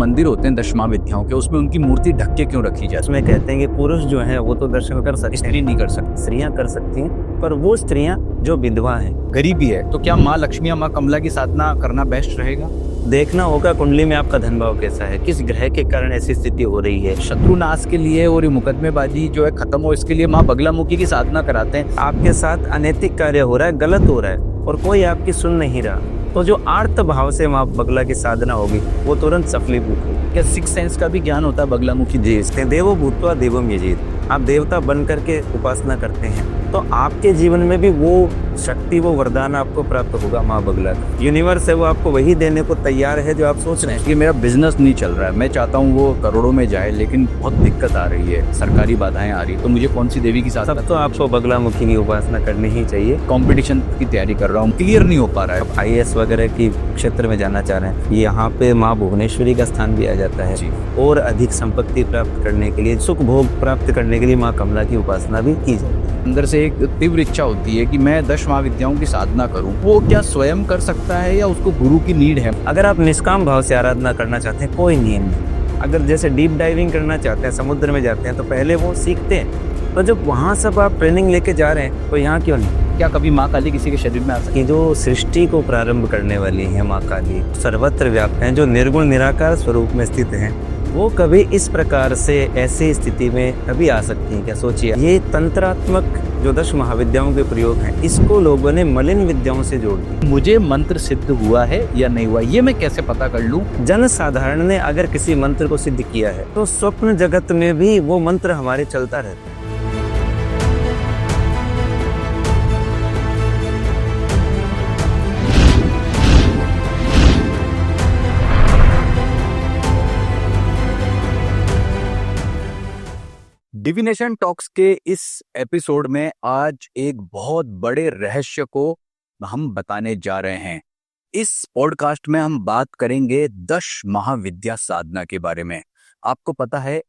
मंदिर होते हैं 10 महाविद्याओं के, उसमें उनकी मूर्ति ढक के क्यों रखी जाती है? उसमें कहते हैं कि पुरुष जो है वो तो दर्शन कर सकते हैं, स्त्री नहीं कर सकती। स्त्रियां कर सकती हैं, पर वो स्त्रियां जो विधवा हैं। गरीबी है तो क्या माँ लक्ष्मी या माँ कमला की साधना करना बेस्ट रहेगा? देखना होगा कुंडली में आपका धन भाव कैसा है, किस ग्रह के कारण ऐसी स्थिति हो रही है। शत्रुनाश के लिए और ये मुकदमेबाजी जो है खत्म हो, इसके लिए माँ बगलामुखी की साधना कराते हैं। आपके साथ अनैतिक कार्य हो रहा है, गलत हो रहा है और कोई आपकी सुन नहीं रहा, तो जो आर्त भाव से माँ बगला की साधना होगी वो तुरंत सफलीभूत होगी। क्या सिक्स सेंस का भी ज्ञान होता है बगलामुखी? जी, देवो भूत्वा देवम यजेत। आप देवता बन करके उपासना करते हैं तो आपके जीवन में भी वो शक्ति, वो वरदान आपको प्राप्त होगा। माँ बगला यूनिवर्स है, वो आपको वही देने को तैयार है जो आप सोच रहे हैं। कि मेरा बिजनेस नहीं चल रहा है, मैं चाहता हूँ वो करोड़ों में जाए, लेकिन बहुत दिक्कत आ रही है, सरकारी बाधाएं आ रही है, तो मुझे कौन सी देवी की साधना? तब तो आपको बगलामुखी की उपासना करनी ही चाहिए। कंपटीशन की तैयारी कर रहा हूँ, क्लियर नहीं हो पा रहा है। IAS वगैरह की क्षेत्र में जाना चाह रहे हैं, यहाँ पे माँ भुवनेश्वरी का स्थान भी आ जाता है। और अधिक संपत्ति प्राप्त करने के लिए, सुख भोग प्राप्त करने के लिए माँ कमला की उपासना भी की जाती है। अंदर से एक तीव्र इच्छा होती है कि मैं 10 महाविद्याओं की साधना करूं। वो क्या स्वयं कर सकता है या उसको गुरु की नीड है? अगर आप निष्काम भाव से आराधना करना चाहते हैं, कोई नियम नहीं। अगर जैसे डीप डाइविंग करना चाहते हैं, समुद्र में जाते हैं, तो पहले वो सीखते हैं, तो जब वहाँ सब आप ट्रेनिंग लेके जा रहे हैं तो यहाँ क्यों नहीं? क्या कभी माँ काली किसी के शरीर में आ सकती है? जो सृष्टि को प्रारंभ करने वाली है माँ काली, सर्वत्र व्याप्त है, जो निर्गुण निराकार स्वरूप में स्थित है, वो कभी इस प्रकार से ऐसी स्थिति में कभी आ सकती है क्या? सोचिए, ये तंत्रात्मक जो 10 महाविद्याओं के प्रयोग हैं, इसको लोगों ने मलिन विद्याओं से जोड़ दिया। मुझे मंत्र सिद्ध हुआ है या नहीं हुआ, ये मैं कैसे पता कर लूं? जन साधारण ने अगर किसी मंत्र को सिद्ध किया है तो स्वप्न जगत में भी वो मंत्र हमारे चलता रहता है। डिविनेशन टॉक्स के इस एपिसोड में आज एक बहुत बड़े रहस्य को हम बताने जा रहे हैं। इस पॉडकास्ट में हम बात करेंगे 10 महाविद्या साधना के बारे में। आपको पता है,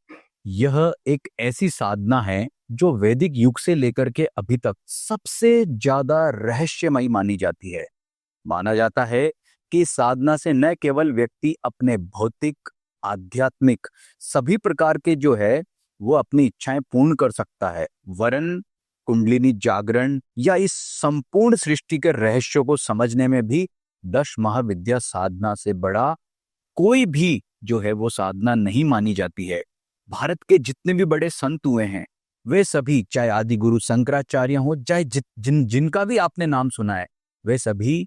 यह एक ऐसी साधना है जो वैदिक युग से लेकर के अभी तक सबसे ज्यादा रहस्यमयी मानी जाती है। माना जाता है कि साधना से न केवल व्यक्ति अपने भौतिक, आध्यात्मिक सभी प्रकार के जो है वो अपनी इच्छाएं पूर्ण कर सकता है, वरन कुंडलिनी जागरण या इस संपूर्ण सृष्टि के रहस्यों को समझने में भी 10 महाविद्या साधना से बड़ा कोई भी जो है वो साधना नहीं मानी जाती है। भारत के जितने भी बड़े संत हुए हैं, वे सभी, चाहे आदि गुरु शंकराचार्य हो, चाहे जिनका भी आपने नाम सुना है, वे सभी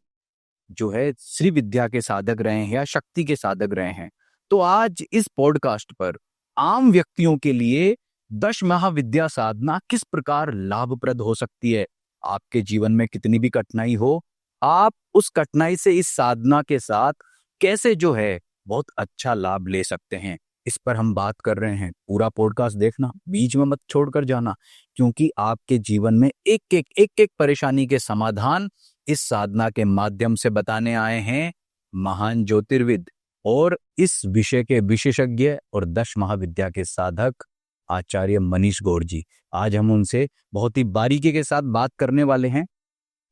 जो है श्री विद्या के साधक रहे हैं या शक्ति के साधक रहे हैं। तो आज इस पॉडकास्ट पर आम व्यक्तियों के लिए 10 महाविद्या साधना किस प्रकार लाभप्रद हो सकती है। आपके जीवन में कितनी भी कठिनाई हो, आप उस कठिनाई से इस साधना के साथ कैसे जो है बहुत अच्छा लाभ ले सकते हैं, इस पर हम बात कर रहे हैं। पूरा पॉडकास्ट देखना, बीच में मत छोड़कर जाना, क्योंकि आपके जीवन में एक एक परेशानी के समाधान इस साधना के माध्यम से बताने आए हैं महान ज्योतिर्विद और इस विषय के विशेषज्ञ और 10 महाविद्या के साधक आचार्य मनीष गौड़ जी। आज हम उनसे बहुत ही बारीकी के साथ बात करने वाले हैं,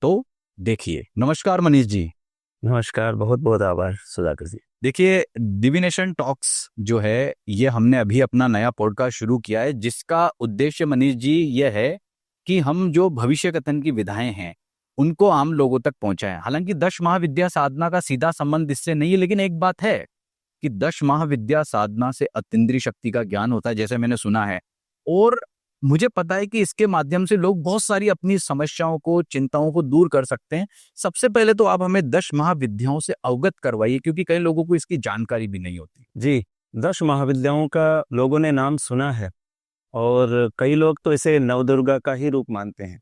तो देखिए। नमस्कार मनीष जी। नमस्कार, बहुत बहुत आभार सुधाकर जी। देखिए, डिविनेशन टॉक्स जो है ये हमने अभी अपना नया पॉडकास्ट शुरू किया है, जिसका उद्देश्य मनीष जी यह है कि हम जो भविष्य कथन की विधाएं हैं उनको आम लोगों तक पहुंचाएं। हालांकि 10 महाविद्या साधना का सीधा संबंध इससे नहीं है, लेकिन एक बात है कि 10 महाविद्या साधना से अतीन्द्रिय शक्ति का ज्ञान होता है, जैसे मैंने सुना है, और मुझे पता है कि इसके माध्यम से लोग बहुत सारी अपनी समस्याओं को, चिंताओं को दूर कर सकते हैं। सबसे पहले तो आप हमें 10 महाविद्याओं से अवगत करवाइए, क्योंकि कई लोगों को इसकी जानकारी भी नहीं होती। जी, 10 महाविद्याओं का लोगों ने नाम सुना है और कई लोग तो इसे नवदुर्गा का ही रूप मानते हैं,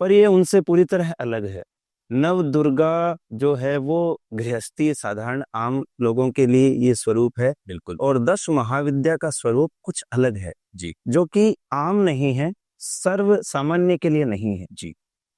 पर ये उनसे पूरी तरह अलग है। नवदुर्गा जो है वो गृहस्थी, साधारण आम लोगों के लिए ये स्वरूप है। बिल्कुल। और 10 महाविद्या का स्वरूप कुछ अलग है जी, जो कि आम नहीं है, सर्व सामान्य के लिए नहीं है। जी,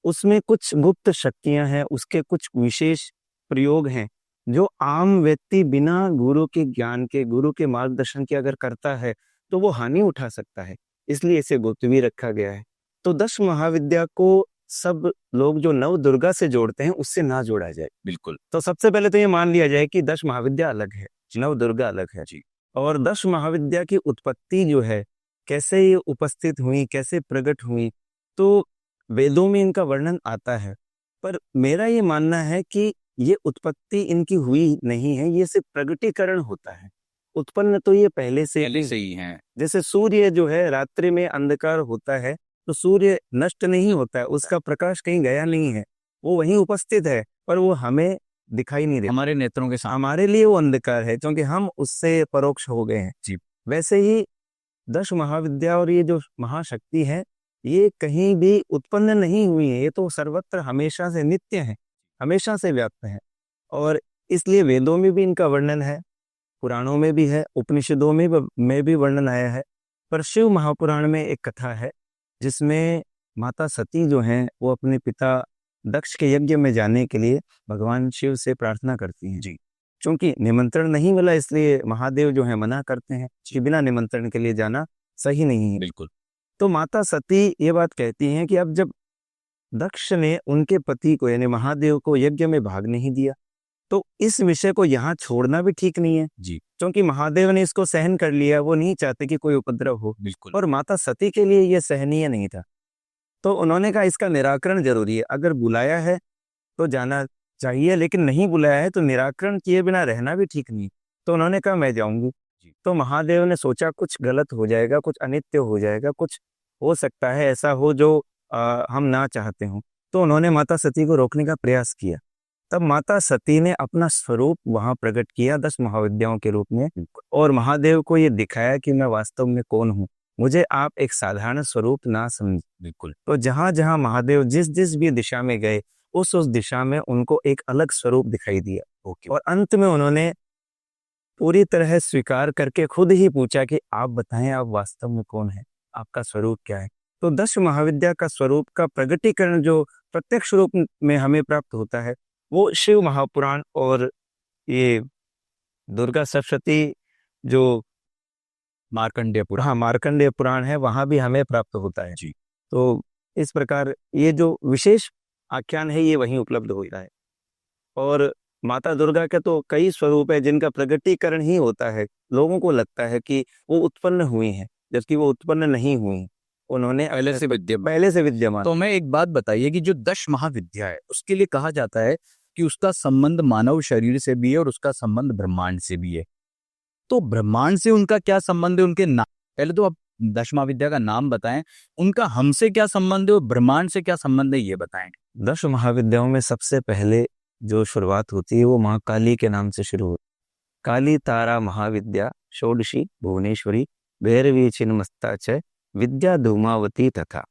उसमें कुछ गुप्त शक्तियां हैं, उसके कुछ विशेष प्रयोग हैं जो आम व्यक्ति बिना गुरु के ज्ञान के, गुरु के मार्गदर्शन के अगर करता है तो वो हानि उठा सकता है, इसलिए इसे गुप्त भी रखा गया है। तो 10 महाविद्या को सब लोग जो नव दुर्गा से जोड़ते हैं उससे ना जोड़ा जाए। बिल्कुल। तो सबसे पहले तो ये मान लिया जाए कि 10 महाविद्या अलग है, नव दुर्गा अलग है। जी। और 10 महाविद्या की उत्पत्ति जो है, कैसे ये उपस्थित हुई, कैसे प्रकट हुई, तो वेदों में इनका वर्णन आता है। पर मेरा ये मानना है कि ये उत्पत्ति इनकी हुई नहीं है, ये सिर्फ प्रगटीकरण होता है। उत्पन्न तो ये पहले से ही है। जैसे सूर्य जो है, रात्रि में अंधकार होता है, तो सूर्य नष्ट नहीं होता है, उसका प्रकाश कहीं गया नहीं है, वो वहीं उपस्थित है, पर वो हमें दिखाई नहीं देता। हमारे नेत्रों के सामने हमारे लिए वो अंधकार है, क्योंकि हम उससे परोक्ष हो गए हैं। जी। वैसे ही 10 महाविद्या और ये जो महाशक्ति है, ये कहीं भी उत्पन्न नहीं हुई है, ये तो सर्वत्र हमेशा से नित्य है, हमेशा से व्याप्त है। और इसलिए वेदों में भी इनका वर्णन है, पुराणों में भी है, उपनिषदों में भी वर्णन आया है। पर शिव महापुराण में एक कथा है, जिसमें माता सती जो हैं, वो अपने पिता दक्ष के यज्ञ में जाने के लिए भगवान शिव से प्रार्थना करती हैं। जी। क्योंकि निमंत्रण नहीं मिला, इसलिए महादेव जो है मना करते हैं कि बिना निमंत्रण के लिए जाना सही नहीं है। बिल्कुल। तो माता सती ये बात कहती हैं कि अब जब दक्ष ने उनके पति को यानी महादेव को यज्ञ में भाग नहीं दिया, तो इस विषय को यहाँ छोड़ना भी ठीक नहीं है। जी। क्योंकि महादेव ने इसको सहन कर लिया, वो नहीं चाहते कि कोई उपद्रव हो, बिल्कुल। और माता सती के लिए ये सहनीय नहीं था। तो उन्होंने कहा इसका निराकरण जरूरी है, अगर बुलाया है तो जाना चाहिए, लेकिन नहीं बुलाया है तो निराकरण किए बिना रहना भी ठीक नहीं। तो उन्होंने कहा मैं जाऊंगी। तो महादेव ने सोचा कुछ गलत हो जाएगा, कुछ अनित्य हो जाएगा, कुछ हो सकता है ऐसा हो जो हम ना चाहते हो। तो उन्होंने माता सती को रोकने का प्रयास किया। तब माता सती ने अपना स्वरूप वहां प्रकट किया 10 महाविद्याओं के रूप में, और महादेव को ये दिखाया कि मैं वास्तव में कौन हूँ, मुझे आप एक साधारण स्वरूप ना समझ। बिल्कुल। तो जहां जहां महादेव जिस जिस भी दिशा में गए, उस दिशा में उनको एक अलग स्वरूप दिखाई दिया। और अंत में उन्होंने पूरी तरह स्वीकार करके खुद ही पूछा कि आप बताएं, आप वास्तव में कौन है, आपका स्वरूप क्या है। तो 10 महाविद्या का स्वरूप का प्रगटीकरण जो प्रत्यक्ष रूप में हमें प्राप्त होता है, वो शिव महापुराण और ये दुर्गा सप्तशती जो मार्कंडेय पुराण, हाँ मार्कंडेय पुराण है, वहां भी हमें प्राप्त होता है। जी। तो इस प्रकार ये जो विशेष आख्यान है, ये वहीं उपलब्ध होता है। और माता दुर्गा के तो कई स्वरूप है जिनका प्रगटीकरण ही होता है। लोगों को लगता है कि वो उत्पन्न हुई हैं, जबकि वो उत्पन्न नहीं हुई, उन्होंने पहले से विद्यमान। तो हमें एक बात बताइए कि जो 10 महाविद्या है, उसके लिए कहा जाता है कि उसका संबंध मानव शरीर से भी है और उसका संबंध ब्रह्मांड से भी है। तो ब्रह्मांड से उनका क्या संबंध है? उनके नाम, पहले तो आप 10 महाविद्या का नाम बताएं, उनका हमसे क्या संबंध है और ब्रह्मांड से क्या संबंध है, ये बताएं। 10 महाविद्याओं में सबसे पहले जो शुरुआत होती है वो माँ काली के नाम से शुरू होती है। काली तारा महाविद्या षोडशी भुवनेश्वरी भैरवी छिन्नमस्ता च विद्या धूमावती तथा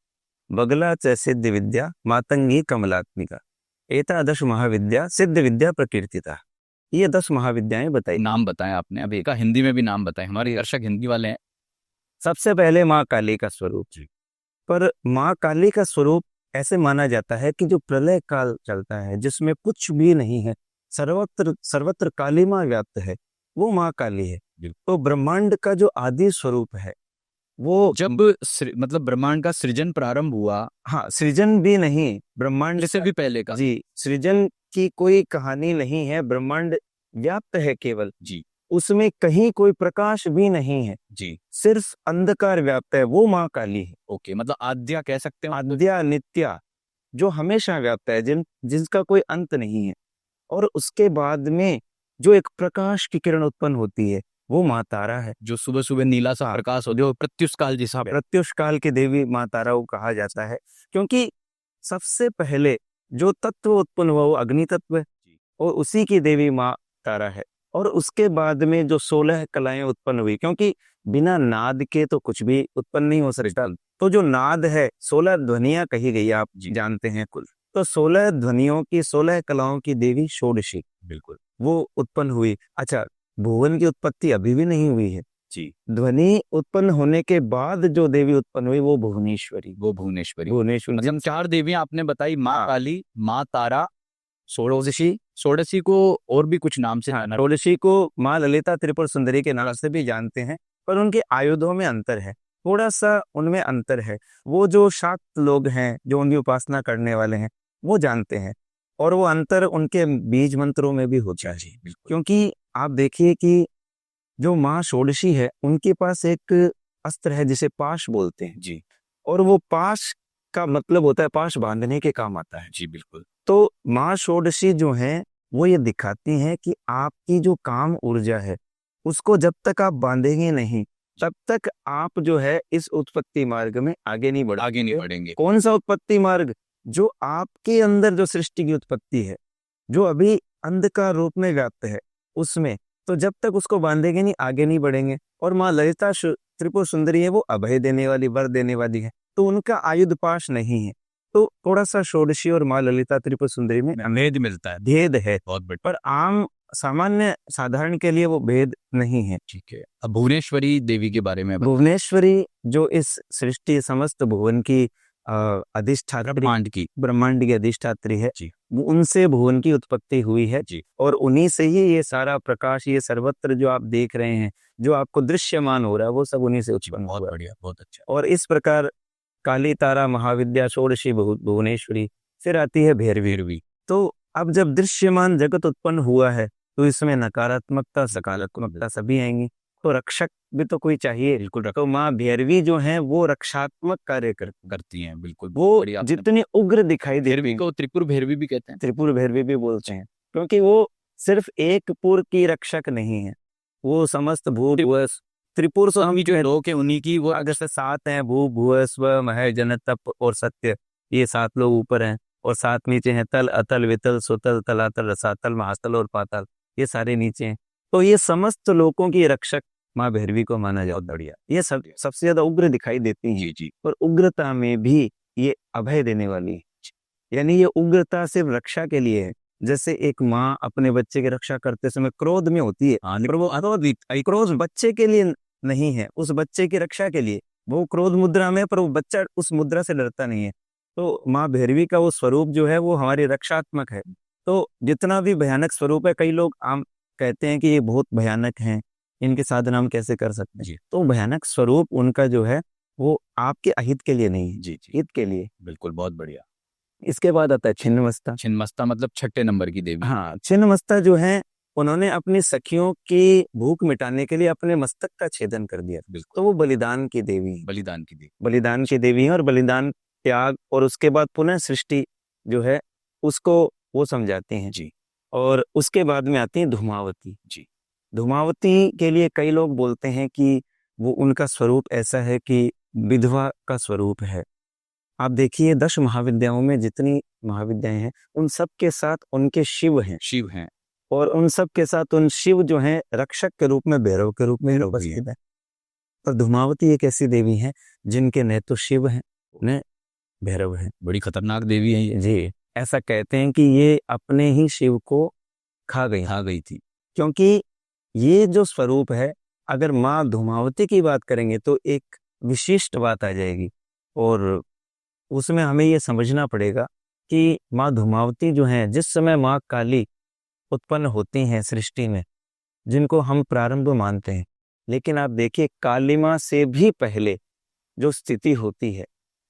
बगला च सिद्ध विद्या मातंगी कमलात्मिका एतादश महाविद्या सिद्ध विद्या प्रकीर्तिता। ये 10 महाविद्याएं बताई। नाम बताएं आपने, अभी एक हिंदी में भी नाम बताएं, हमारे दर्शक हिंदी वाले हैं। सबसे पहले माँ काली का स्वरूप। पर माँ काली का स्वरूप ऐसे माना जाता है कि जो प्रलय काल चलता है, जिसमें कुछ भी नहीं है, सर्वत्र सर्वत्र कालिमा व्याप्त है, वो माँ काली है। तो ब्रह्मांड का जो आदि स्वरूप है, वो जब मतलब ब्रह्मांड का सृजन प्रारंभ हुआ, हाँ सृजन भी नहीं, ब्रह्मांड से भी पहले का, जी सृजन की कोई कहानी नहीं है, ब्रह्मांड व्याप्त है केवल जी, उसमें कहीं कोई प्रकाश भी नहीं है, जी, सिर्फ अंधकार व्याप्त है, वो माँ काली है। ओके, मतलब आद्या कह सकते हैं, आद्या नित्या, जो हमेशा व्याप्त है, जिसका कोई अंत नहीं है। और उसके बाद में जो एक प्रकाश की किरण उत्पन्न होती है, वो माँ तारा है, जो सुबह सुबह नीला सा प्रकाश हो, जो प्रत्युष काल जिसा, प्रत्युष काल की देवी माँ तारा को कहा जाता है। क्योंकि सबसे पहले जो तत्व उत्पन्न हुआ वो अग्नि तत्व है, और उसी की देवी माँ तारा है। और उसके बाद में जो 16 कलाएं उत्पन्न हुई, क्योंकि बिना नाद के तो कुछ भी उत्पन्न नहीं हो सकता। तो जो नाद है, 16 ध्वनियां कही गई, आप जानते हैं कुल। तो 16 ध्वनियों की 16 कलाओं की देवी षोडशी, बिल्कुल, वो उत्पन्न हुई। अच्छा, भुवन की उत्पत्ति अभी भी नहीं हुई है जी। ध्वनि उत्पन्न होने के बाद जो देवी उत्पन्न हुई वो भुवनेश्वरी। भुवनेश्वरी मतलब 4 देवियां आपने बताई, माँ काली, माँ तारा, षोडशी को और भी कुछ नाम से, षोडशी को माँ ललिता त्रिपुर सुंदरी के नाम से भी जानते हैं, पर उनके आयुधों में अंतर है, थोड़ा सा उनमें अंतर है। वो जो शाक्त लोग हैं, जो उनकी उपासना करने वाले हैं, वो जानते हैं, और वो अंतर उनके बीज मंत्रों में भी होता है। क्योंकि आप देखिए कि जो माँ षोडशी है उनके पास एक अस्त्र है जिसे पाश बोलते हैं जी और वो पाश का मतलब होता है पाश बांधने के काम आता है। जी बिल्कुल। तो माँ षोडशी जो है वो ये दिखाती हैं कि आपकी जो काम ऊर्जा है उसको जब तक आप बांधेंगे नहीं तब तक आप जो है इस उत्पत्ति मार्ग में आगे नहीं आगे नहीं बढ़ेंगे। बढ़ेंगे। कौन सा उत्पत्ति मार्ग? जो आपके अंदर जो सृष्टि की उत्पत्ति है, जो अभी अंधकार रूप में व्याप्त है उसमें, तो जब तक उसको बांधेंगे नहीं आगे नहीं बढ़ेंगे। और माँ ललिता त्रिपुर सुंदरी है, वो अभय देने वाली, वर देने वाली है, तो उनका आयुध पाश नहीं है। तो थोड़ा सा षोडशी और माँ ललिता त्रिपुर सुंदरी में भेद मिलता है। भेद है, बहुत बढ़िया। पर आम सामान्य साधारण के लिए वो भेद नहीं है। ठीक है, अब भुवनेश्वरी देवी के बारे में भुवनेश्वरी जो इस सृष्टि समस्त भुवन की अधिष्ठात्री, ब्रह्मांड की अधिष्ठात्री है जी। वो उनसे भुवन की उत्पत्ति हुई है जी। और उन्हीं से ही ये सारा प्रकाश, ये सर्वत्र जो आप देख रहे हैं, जो आपको दृश्यमान हो रहा है, वो सब उन्हीं से उत्पन्न बहुत हुआ है। बढ़िया, बहुत अच्छा। और इस प्रकार काली तारा, महाविद्या, षोडशी, भुवनेश्वरी, फिर आती है भैरवी। तो अब जब दृश्यमान जगत उत्पन्न हुआ है तो इसमें नकारात्मकता, सकारात्मकता सभी आएंगी। तो रक्षक भी तो कोई चाहिए। बिल्कुल। तो माँ भैरवी जो है वो रक्षात्मक कार्य करती हैं। बिल्कुल, वो जितनी उग्र दिखाई देती है, को त्रिपुर भैरवी भी कहते हैं। त्रिपुर भैरवी भी बोलते हैं, क्योंकि वो सिर्फ एक पुर की रक्षक नहीं है, वो समस्त भू भुव त्रिपुर स्वामी जो है लोग के उन्हीं की, वो अगर से 7 हैं, भू भुव स्व मह जन तप और सत्य, ये 7 लोग ऊपर हैं और 7 नीचे हैं, तल अतल वितल सुतल तलातल रसातल महातल और पाताल, ये सारे नीचे हैं। तो ये समस्त लोगों की रक्षक माँ भैरवी को माना जाता। बढ़िया, ये सबसे ज्यादा उग्र दिखाई देती है जी। और उग्रता में भी ये अभय देने वाली है, यानी ये उग्रता सिर्फ रक्षा के लिए है। जैसे एक माँ अपने बच्चे की रक्षा करते समय क्रोध में होती है, पर वो क्रोध बच्चे के लिए नहीं है, उस बच्चे की रक्षा के लिए वो क्रोध मुद्रा में, पर वो बच्चा उस मुद्रा से डरता नहीं है। तो माँ भैरवी का वो स्वरूप जो है वो हमारी रक्षात्मक है। तो जितना भी भयानक स्वरूप है, कई लोग आम कहते हैं कि ये बहुत भयानक हैं, इनके साधन हम कैसे कर सकते हैं। तो भयानक स्वरूप उनका जो है वो आपके अहित के लिए नहीं है, जी हित के लिए। बिल्कुल, बहुत बढ़िया। इसके बाद आता है छिन्नमस्ता। छिन्नमस्ता मतलब 6ठे नंबर की देवी। हाँ, छिन्नमस्ता जो है उन्होंने अपनी सखियों की भूख मिटाने के लिए अपने मस्तक का छेदन कर दिया। तो वो बलिदान की देवी है, बलिदान की देवी, बलिदान की देवी है। और बलिदान, त्याग और उसके बाद पुनः सृष्टि जो है उसको वो समझाती हैं जी। और उसके बाद में आती है धूमावती जी। धूमावती के लिए कई लोग बोलते हैं कि वो उनका स्वरूप ऐसा है कि विधवा का स्वरूप है। आप देखिए 10 महाविद्याओं में जितनी महाविद्याएं हैं उन सब के साथ उनके शिव हैं, और उन सब के साथ उन शिव जो हैं रक्षक के रूप में, भैरव के रूप में उपस्थित है। और धूमावती एक ऐसी देवी है जिनके न तो शिव हैं न भैरव है। बड़ी खतरनाक देवी है ये जी। ऐसा कहते हैं कि ये अपने ही शिव को खा गई थी, क्योंकि ये जो स्वरूप है, अगर माँ धूमावती की बात करेंगे तो एक विशिष्ट बात आ जाएगी। और उसमें हमें ये समझना पड़ेगा कि माँ धूमावती जो है, जिस समय माँ काली उत्पन्न होती हैं सृष्टि में, जिनको हम प्रारंभ मानते हैं, लेकिन आप देखिए काली माँ से भी पहले जो स्थिति होती है,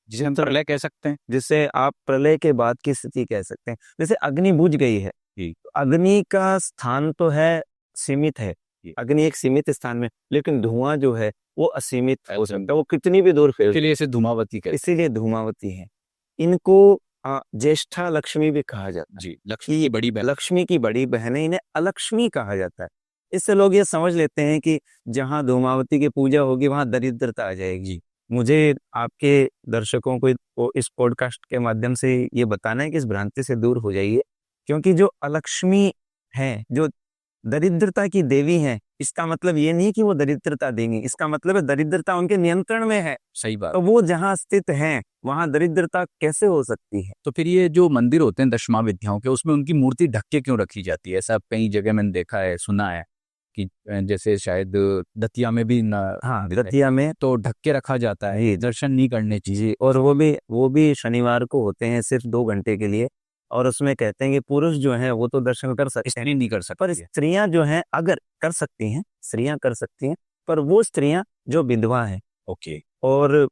जिसे हम प्रलय कह सकते हैं, जिसे आप प्रलय के बाद की स्थिति कह सकते हैं। जैसे अग्नि बुझ गई है, तो अग्नि का स्थान तो है, सीमित है, अग्नि एक सीमित स्थान में, लेकिन धुआं जो है वो असीमित हो सकता है, वो कितनी भी दूर फैल, इसलिए इसे धूमावती कहते हैं। इसीलिए धूमावती है। इनको ज्येष्ठा लक्ष्मी भी कहा जाता है जी। लक्ष्मी की बड़ी बहन, लक्ष्मी की बड़ी बहन है, इन्हें अलक्ष्मी कहा जाता है। इससे लोग ये समझ लेते हैं कि जहाँ धूमावती की पूजा होगी वहां दरिद्रता आ जाएगी। मुझे आपके दर्शकों को इस पॉडकास्ट के माध्यम से ये बताना है कि इस भ्रांति से दूर हो जाइए, क्योंकि जो अलक्ष्मी है, जो दरिद्रता की देवी है, इसका मतलब ये नहीं कि वो दरिद्रता देंगी, इसका मतलब है दरिद्रता उनके नियंत्रण में है। सही बात। तो वो जहाँ स्थित हैं वहां दरिद्रता कैसे हो सकती है? तो फिर ये जो मंदिर होते हैं 10 महाविद्याओं के, उसमें उनकी मूर्ति ढक के क्यों रखी जाती है? ऐसा कई जगह मैंने देखा है, सुना है कि जैसे शायद दतिया में भी हाँ, दतिया में तो ढक के रखा जाता है, दर्शन नहीं करने चाहिए। और वो भी शनिवार को होते हैं, सिर्फ 2 घंटे के लिए। और उसमें कहते हैं कि पुरुष जो है वो तो दर्शन कर सकते हैं, नहीं कर सकते, पर स्त्रियां जो हैं अगर कर सकती हैं, स्त्रियां कर सकती हैं, पर वो स्त्रियां जो विधवा हैं, ओके, और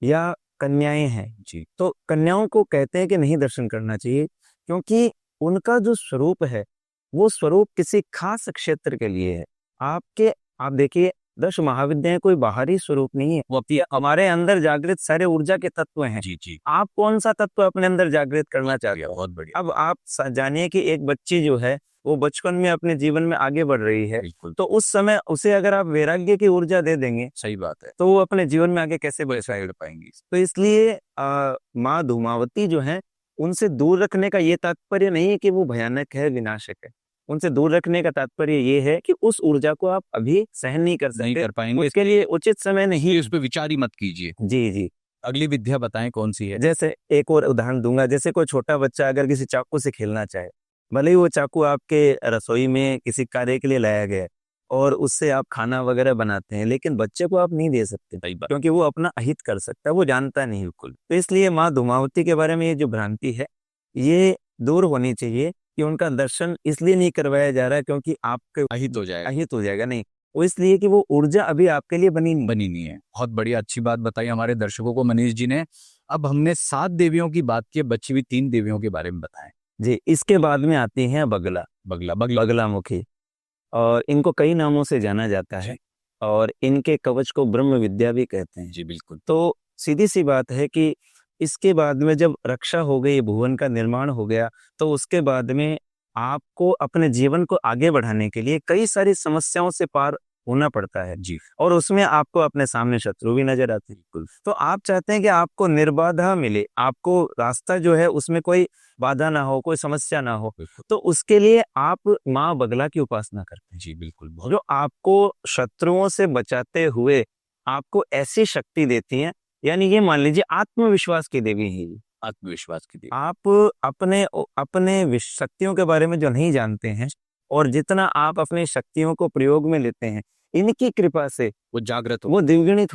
या कन्याएं हैं जी, तो कन्याओं को कहते हैं कि नहीं दर्शन करना चाहिए, क्योंकि उनका जो स्वरूप है वो स्वरूप किसी खास क्षेत्र के लिए है। आप देखिए 10 महाविद्याएं कोई बाहरी स्वरूप नहीं है, वो अपनी हमारे अंदर जागृत सारे ऊर्जा के तत्व हैं। जी जी, आप कौन सा तत्व अपने अंदर जागृत करना चाहते हो? बहुत बढ़िया। अब आप जानिए कि एक बच्ची जो है वो बचपन में अपने जीवन में आगे बढ़ रही है, बिल्कुल, तो उस समय उसे अगर आप वैराग्य की ऊर्जा दे देंगे सही बात है। तो वो अपने जीवन में आगे कैसे बढ़ पाएंगी। तो इसलिए माँ धूमावती जो है उनसे दूर रखने का ये तात्पर्य नहीं है कि वो भयानक है, विनाशक है। उनसे दूर रखने का तात्पर्य ये है कि उस ऊर्जा को आप अभी सहन नहीं कर नहीं सकते, कर पाएंगे, उसके लिए उचित समय नहीं। इसलिए उस पे विचार ही मत कीजिए। जी जी। अगली विद्या बताएं कौन सी है? जैसे एक और उदाहरण दूंगा, जैसे कोई छोटा बच्चा अगर किसी चाकू से खेलना चाहे, भले ही वो चाकू आपके रसोई में किसी कार्य के लिए लाया गया है और उससे आप खाना वगैरह बनाते हैं, लेकिन बच्चे को आप नहीं दे सकते सही बात। क्योंकि वो अपना अहित कर सकता है, वो जानता नहीं बिल्कुल। तो इसलिए माँ धूमावती के बारे में ये जो भ्रांति है ये दूर होनी चाहिए कि उनका दर्शन इसलिए नहीं करवाया जा रहा है क्योंकि आपके अहित हो जाएगा। अहित हो जाएगा, नहीं, वो इसलिए कि वो ऊर्जा अभी आपके लिए बनी नहीं है। बहुत बढ़िया, अच्छी बात बताई हमारे दर्शकों को मनीष जी ने। अब हमने 7 देवियों की बात की, बची हुई 3 देवियों के बारे में बताएं। जी। इसके बाद में आती हैं बगलामुखी, और इनको कई नामों से जाना जाता है और इनके कवच को ब्रह्म विद्या भी कहते हैं। जी बिल्कुल। तो सीधी सी बात है कि इसके बाद में जब रक्षा हो गई, भुवन का निर्माण हो गया, तो उसके बाद में आपको अपने जीवन को आगे बढ़ाने के लिए कई सारी समस्याओं से पार होना पड़ता है जी। और उसमें आपको अपने सामने शत्रु भी नजर आते हैं। बिल्कुल। तो आप चाहते हैं कि आपको निर्बाधा मिले, आपको रास्ता जो है उसमें कोई बाधा ना हो, कोई समस्या ना हो, तो उसके लिए आप माँ बगला की उपासना करते हैं। जी बिल्कुल। जो आपको शत्रुओं से बचाते हुए आपको ऐसी शक्ति देती हैं, यानी ये मान लीजिए आत्मविश्वास की देवी है ये। आत्मविश्वास की देवी। आप अपने अपने शक्तियों के बारे में जो नहीं जानते हैं और जितना आप अपनी शक्तियों को प्रयोग में लेते हैं, इनकी कृपा से वो जागृत हो, वो द्विगुणित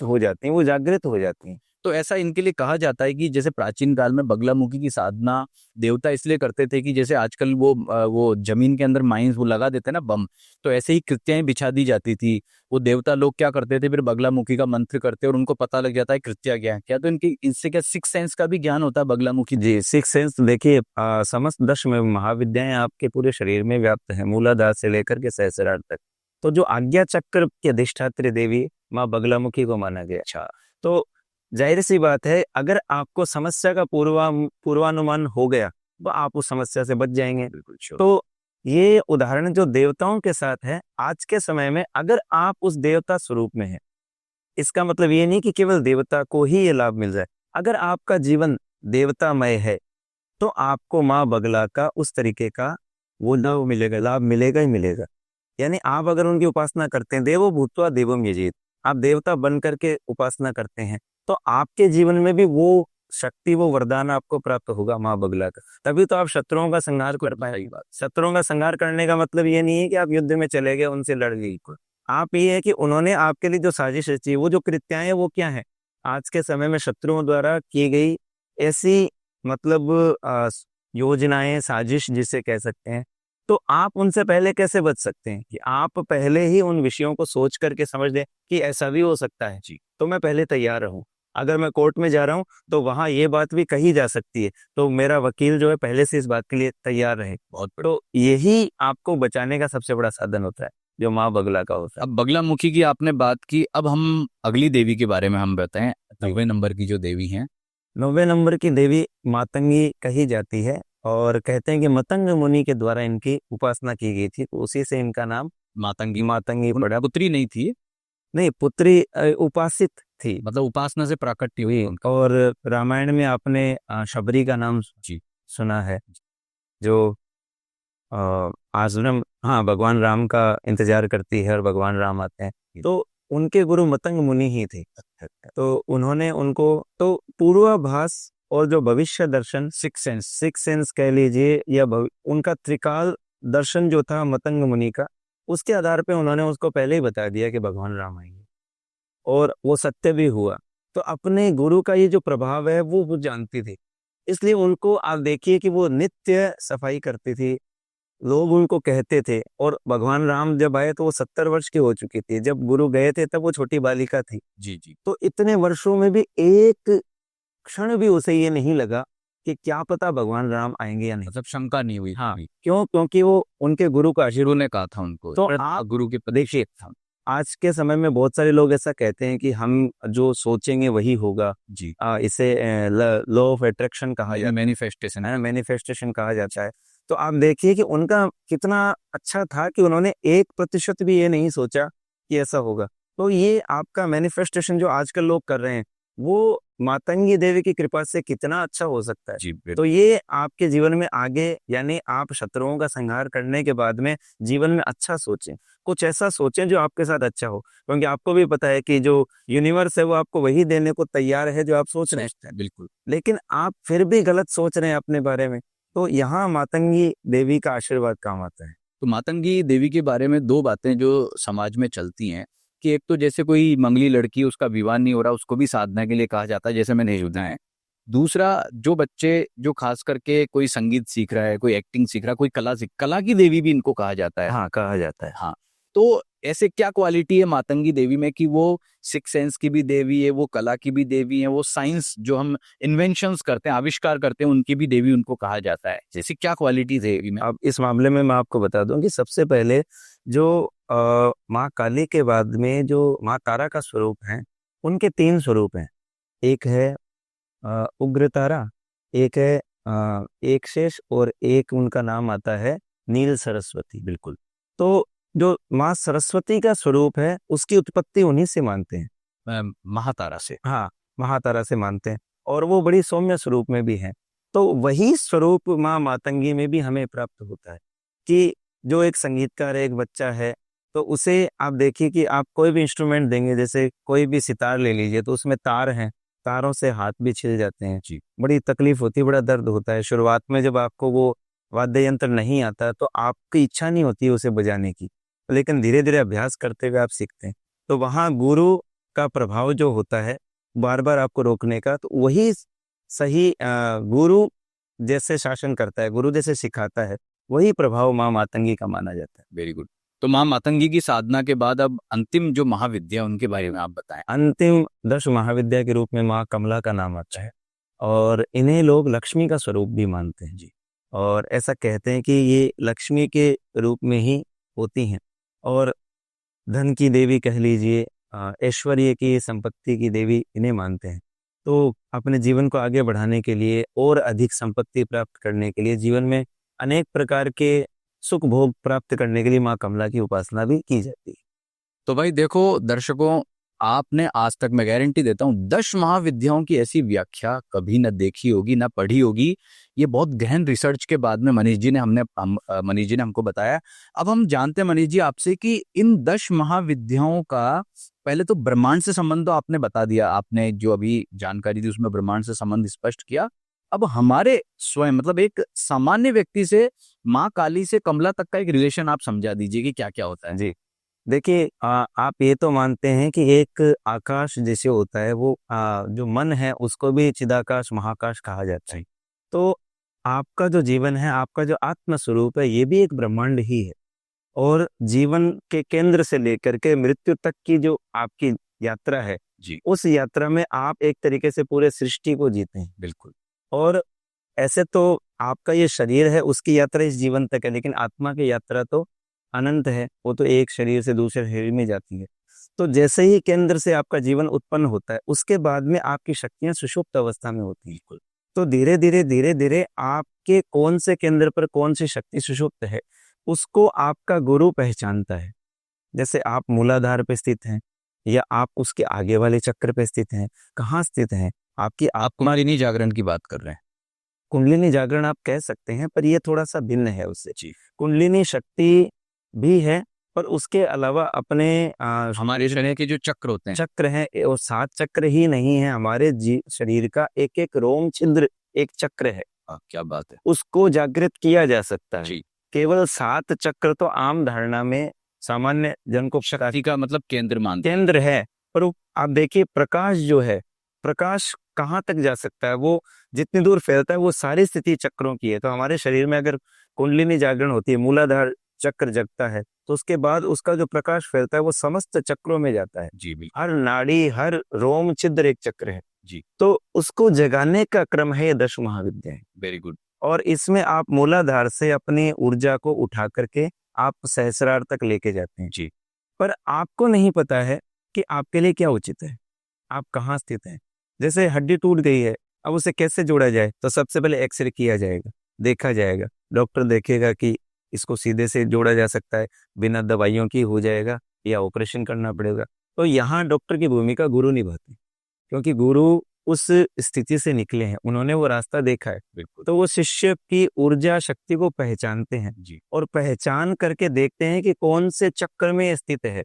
हो जाती हैं, वो जागृत हो जाती हैं। तो ऐसा इनके लिए कहा जाता है कि जैसे प्राचीन काल में बगलामुखी की साधना देवता इसलिए करते थे कि जैसे आजकल वो जमीन के अंदर माइंस वो लगा देते हैं ना बम, तो ऐसे ही कृत्याएं बिछा दी जाती थी। वो देवता लोग क्या करते थे, फिर बगलामुखी का मंत्र करते और उनको पता लग जाता है कृत्या क्या है। क्या तो इनकी इससे क्या सिक्स सेंस का भी ज्ञान होता है बगलामुखी? जी, सिक्स सेंस देखिए, समस्त 10 में महाविद्याएं आपके पूरे शरीर में व्याप्त है, मूलाधार से लेकर के सहस्रार तक। तो जो आज्ञा चक्र की अधिष्ठात्री देवी माँ बगलामुखी को माना गया। अच्छा, तो जाहिर सी बात है, अगर आपको समस्या का पूर्वानुमान हो गया तो आप उस समस्या से बच जाएंगे। बिल्कुल। तो ये उदाहरण जो देवताओं के साथ है, आज के समय में अगर आप उस देवता स्वरूप में हैं, इसका मतलब ये नहीं कि केवल देवता को ही ये लाभ मिल जाए। अगर आपका जीवन देवतामय है तो आपको माँ बगला का उस तरीके का वो लाभ मिलेगा ही मिलेगा। यानी आप अगर उनकी उपासना करते हैं, देवो भूत्वा देवम यजेत, आप देवता बन करके उपासना करते हैं, तो आपके जीवन में भी वो शक्ति, वो वरदान आपको प्राप्त होगा माँ बगला का। तभी तो आप शत्रुओं का संहार कर पाएंगे। शत्रुओं का संहार करने का मतलब ये नहीं है कि आप युद्ध में चले गए, उनसे लड़ गए। आप ये है कि उन्होंने आपके लिए जो साजिश रची, वो जो कृत्याएं, वो क्या है, आज के समय में शत्रुओं द्वारा की गई ऐसी मतलब योजनाएं, साजिश जिसे कह सकते हैं। तो आप उनसे पहले कैसे बच सकते हैं कि आप पहले ही उन विषयों को सोच करके समझ लें कि ऐसा भी हो सकता है, जी, तो मैं पहले तैयार रहूं। अगर मैं कोर्ट में जा रहा हूं तो वहां ये बात भी कही जा सकती है, तो मेरा वकील जो है पहले से इस बात के लिए तैयार रहे। तो यही आपको बचाने का सबसे बड़ा साधन होता है, जो माँ बगला का होता है। अब बगलामुखी की आपने बात की, अब हम अगली देवी के बारे में हम बताएं। 9वें नंबर की जो देवी हैं, 9वें नंबर की देवी मातंगी कही जाती है और कहते हैं कि मतंग मुनि के द्वारा इनकी उपासना की गई थी, तो उसी से इनका नाम मातंगी पड़ा। पुत्री नहीं थी? नहीं, पुत्री उपासित थी, मतलब उपासना से प्राकट्य हुई उनका। और रामायण में आपने शबरी का नाम जी सुना है, जो आश्रम, हाँ, भगवान राम का इंतजार करती है और भगवान राम आते हैं, तो उनके गुरु मतंग मुनि ही थे। तो उन्होंने उनको तो पूर्वाभास और जो भविष्य दर्शन, सिक्स सेंस कह लीजिए, या उनका त्रिकाल दर्शन जो था मतंग मुनि का, उसके आधार पे उन्होंने उसको पहले ही बता दिया कि भगवान राम आएंगे, और वो सत्य भी हुआ। तो अपने गुरु का ये जो प्रभाव है वो जानती थी, इसलिए उनको आप देखिए कि वो नित्य सफाई करती थी, लोग उनको कहते थे। और भगवान राम जब आए तो वो 70 वर्ष की हो चुकी थी, जब गुरु गए थे तब वो छोटी बालिका थी। जी जी। तो इतने वर्षों में भी एक क्षण भी उसे ये नहीं लगा कि क्या पता भगवान राम आएंगे या नहीं। मतलब शंका नहीं हुई हाँ, कभी। क्यों? क्योंकि वो उनके गुरु का आशीर्वाद। गुरु ने कहा था उनको, तो पर आप गुरु के प्रति देखिए, श्रद्धा था। आज के समय में बहुत सारे लोग ऐसा कहते हैं कि हम जो सोचेंगे वही होगा। जी, इसे लॉ ऑफ अट्रैक्शन कहा जाता है, मैनिफेस्टेशन है। मैनिफेस्टेशन कहा जाता है। तो आप देखिए कि उनका कितना अच्छा था कि उन्होंने 1% भी ये नहीं सोचा कि ऐसा होगा। तो ये आपका मैनिफेस्टेशन जो आजकल लोग कर रहे हैं, वो मातंगी देवी की कृपा से कितना अच्छा हो सकता है। जी, तो ये आपके जीवन में आगे, यानी आप शत्रुओं का संहार करने के बाद में जीवन में अच्छा सोचें, कुछ ऐसा सोचें जो आपके साथ अच्छा हो, क्योंकि आपको भी पता है कि जो यूनिवर्स है वो आपको वही देने को तैयार है जो आप सोच रहे हैं, बिल्कुल। लेकिन आप फिर भी गलत सोच रहे हैं अपने बारे में। तो यहाँ मातंगी देवी का आशीर्वाद काम आता है। तो मातंगी देवी के बारे में दो बातें जो समाज में चलती हैं, कि एक तो जैसे कोई मंगली लड़की, उसका विवाह नहीं हो रहा, उसको भी साधना के लिए कहा जाता है, जैसे मैंने सुना है। दूसरा, जो बच्चे जो खास करके कोई संगीत सीख रहा है, कोई एक्टिंग सीख रहा है, कोई कला की देवी भी इनको कहा जाता है। हाँ, कहा जाता है। हाँ, तो ऐसे क्या क्वालिटी है मातंगी देवी में कि वो सिक्स सेंस की भी देवी है, वो कला की भी देवी है, वो साइंस जो हम इन्वेंशंस करते हैं, आविष्कार करते हैं, उनकी भी देवी उनको कहा जाता है। जैसे क्या क्वालिटी देवी में? अब इस मामले में मैं आपको बता दूं कि सबसे पहले जो माँ काली के बाद में जो माँ तारा का स्वरूप है, उनके 3 स्वरूप हैं। एक है उग्र तारा, एक है एक शेष, और एक उनका नाम आता है नील सरस्वती। बिल्कुल। तो जो माँ सरस्वती का स्वरूप है, उसकी उत्पत्ति उन्हीं से मानते हैं। महातारा से। हाँ, महातारा से मानते हैं, और वो बड़ी सौम्य स्वरूप में भी है। तो वही स्वरूप माँ मातंगी में भी हमें प्राप्त होता है कि जो एक संगीतकार है, एक बच्चा है, तो उसे आप देखिए कि आप कोई भी इंस्ट्रूमेंट देंगे, जैसे कोई भी सितार ले लीजिए, तो उसमें तार हैं, तारों से हाथ भी छिल जाते हैं। जी। बड़ी तकलीफ होती है, बड़ा दर्द होता है। शुरुआत में जब आपको वो वाद्य यंत्र नहीं आता, तो आपकी इच्छा नहीं होती है उसे बजाने की, लेकिन धीरे धीरे अभ्यास करते हुए आप सीखते हैं। तो वहाँ गुरु का प्रभाव जो होता है बार बार आपको रोकने का, तो वही सही गुरु जैसे शासन करता है, गुरु जैसे सिखाता है, वही प्रभाव माँ मातंगी का माना जाता है। Very good. तो माँ मातंगी की साधना के बाद अब अंतिम जो महाविद्या, उनके बारे में आप बताएं। अंतिम 10 महाविद्या के रूप में माँ कमला का नाम आता है, और इन्हें लोग लक्ष्मी का स्वरूप भी मानते हैं। जी। और ऐसा कहते हैं कि ये लक्ष्मी के रूप में ही होती हैं, और धन की देवी कह लीजिए, ऐश्वर्य की, संपत्ति की देवी इन्हें मानते हैं। तो अपने जीवन को आगे बढ़ाने के लिए और अधिक संपत्ति प्राप्त करने के लिए, जीवन में अनेक प्रकार के सुख भोग प्राप्त करने के लिए माँ कमला की उपासना भी की जाती है। तो भाई देखो दर्शकों, आपने आज तक, मैं गारंटी देता हूँ, 10 महाविद्याओं की ऐसी व्याख्या कभी न देखी होगी, न पढ़ी होगी। ये बहुत गहन रिसर्च के बाद में मनीष जी ने मनीष जी ने हमको बताया। अब हम जानते हैं मनीष जी आपसे कि इन 10 महाविद्याओं का पहले तो ब्रह्मांड से संबंध तो आपने बता दिया, आपने जो अभी जानकारी दी उसमें ब्रह्मांड से संबंध स्पष्ट किया। अब हमारे स्वयं, मतलब एक सामान्य व्यक्ति से माँ काली से कमला तक का एक रिलेशन आप समझा दीजिए कि क्या क्या होता है। जी, देखिए, आप ये तो मानते हैं कि एक आकाश जैसे होता है, वो जो मन है उसको भी चिदाकाश महाकाश कहा जाता है। तो आपका जो जीवन है, आपका जो आत्म स्वरूप है, ये भी एक ब्रह्मांड ही है। और जीवन के केंद्र से लेकर के मृत्यु तक की जो आपकी यात्रा है, जी। उस यात्रा में आप एक तरीके से पूरे सृष्टि को जीते हैं। बिल्कुल। और ऐसे तो आपका ये शरीर है, उसकी यात्रा इस जीवन तक है, लेकिन आत्मा की यात्रा तो अनंत है, वो तो एक शरीर से दूसरे शरीर में जाती है। तो जैसे ही केंद्र से आपका जीवन उत्पन्न होता है, उसके बाद में आपकी शक्तियां सुषुप्त अवस्था में होती हैं। तो धीरे धीरे आपके कौन से केंद्र पर कौन सी शक्ति सुषुप्त है, उसको आपका गुरु पहचानता है। जैसे आप मूलाधार पे स्थित हैं, या आप उसके आगे वाले चक्र पे स्थित हैं, कहाँ स्थित हैं, आपकी आप कुमारिनी जागरण की बात कर रहे हैं। कुंडलिनी जागरण आप कह सकते हैं, पर यह थोड़ा सा भिन्न है उससे। जी। कुंडलिनी शक्ति भी है, पर उसके अलावा अपने हमारे शरीर के जो चक्र होते हैं, चक्र हैं, और 7 चक्र ही नहीं है, हमारे शरीर का एक एक रोम छिद्र एक चक्र है। क्या बात है। उसको जागृत किया जा सकता है। जी। केवल 7 चक्र तो आम धारणा में सामान्य जन को शक्ति का मतलब केंद्र मानते हैं। केंद्र है, पर आप देखिए प्रकाश जो है, प्रकाश कहाँ तक जा सकता है, वो जितनी दूर फैलता है वो सारी स्थिति चक्रों की है। तो हमारे शरीर में अगर कुंडलिनी जागरण होती है, मूलाधार चक्र जगता है, तो उसके बाद उसका जो प्रकाश फैलता है वो समस्त चक्रों में जाता है। जी बिल्कुल। हर नाड़ी, हर रोम छिद्र एक चक्र है। जी। तो उसको जगाने का क्रम है ये 10 महाविद्याएं। Very good. और इसमें आप मूलाधार से अपनी ऊर्जा को उठा करके आप सहस्रार तक लेके जाते हैं। जी। पर आपको नहीं पता है कि आपके लिए क्या उचित है, आप कहाँ स्थित हैं। जैसे हड्डी टूट गई है, अब उसे कैसे जोड़ा जाए, तो सबसे पहले एक्सरे किया जाएगा, देखा जाएगा, डॉक्टर देखेगा कि इसको सीधे से जोड़ा जा सकता है, बिना दवाइयों की हो जाएगा या ऑपरेशन करना पड़ेगा। तो यहाँ डॉक्टर की भूमिका गुरु निभाते हैं, क्योंकि गुरु उस स्थिति से निकले हैं, उन्होंने वो रास्ता देखा है। बिल्कुल। तो वो शिष्य की ऊर्जा शक्ति को पहचानते हैं जी। और पहचान करके देखते हैं कि कौन से चक्र में ये स्थित है,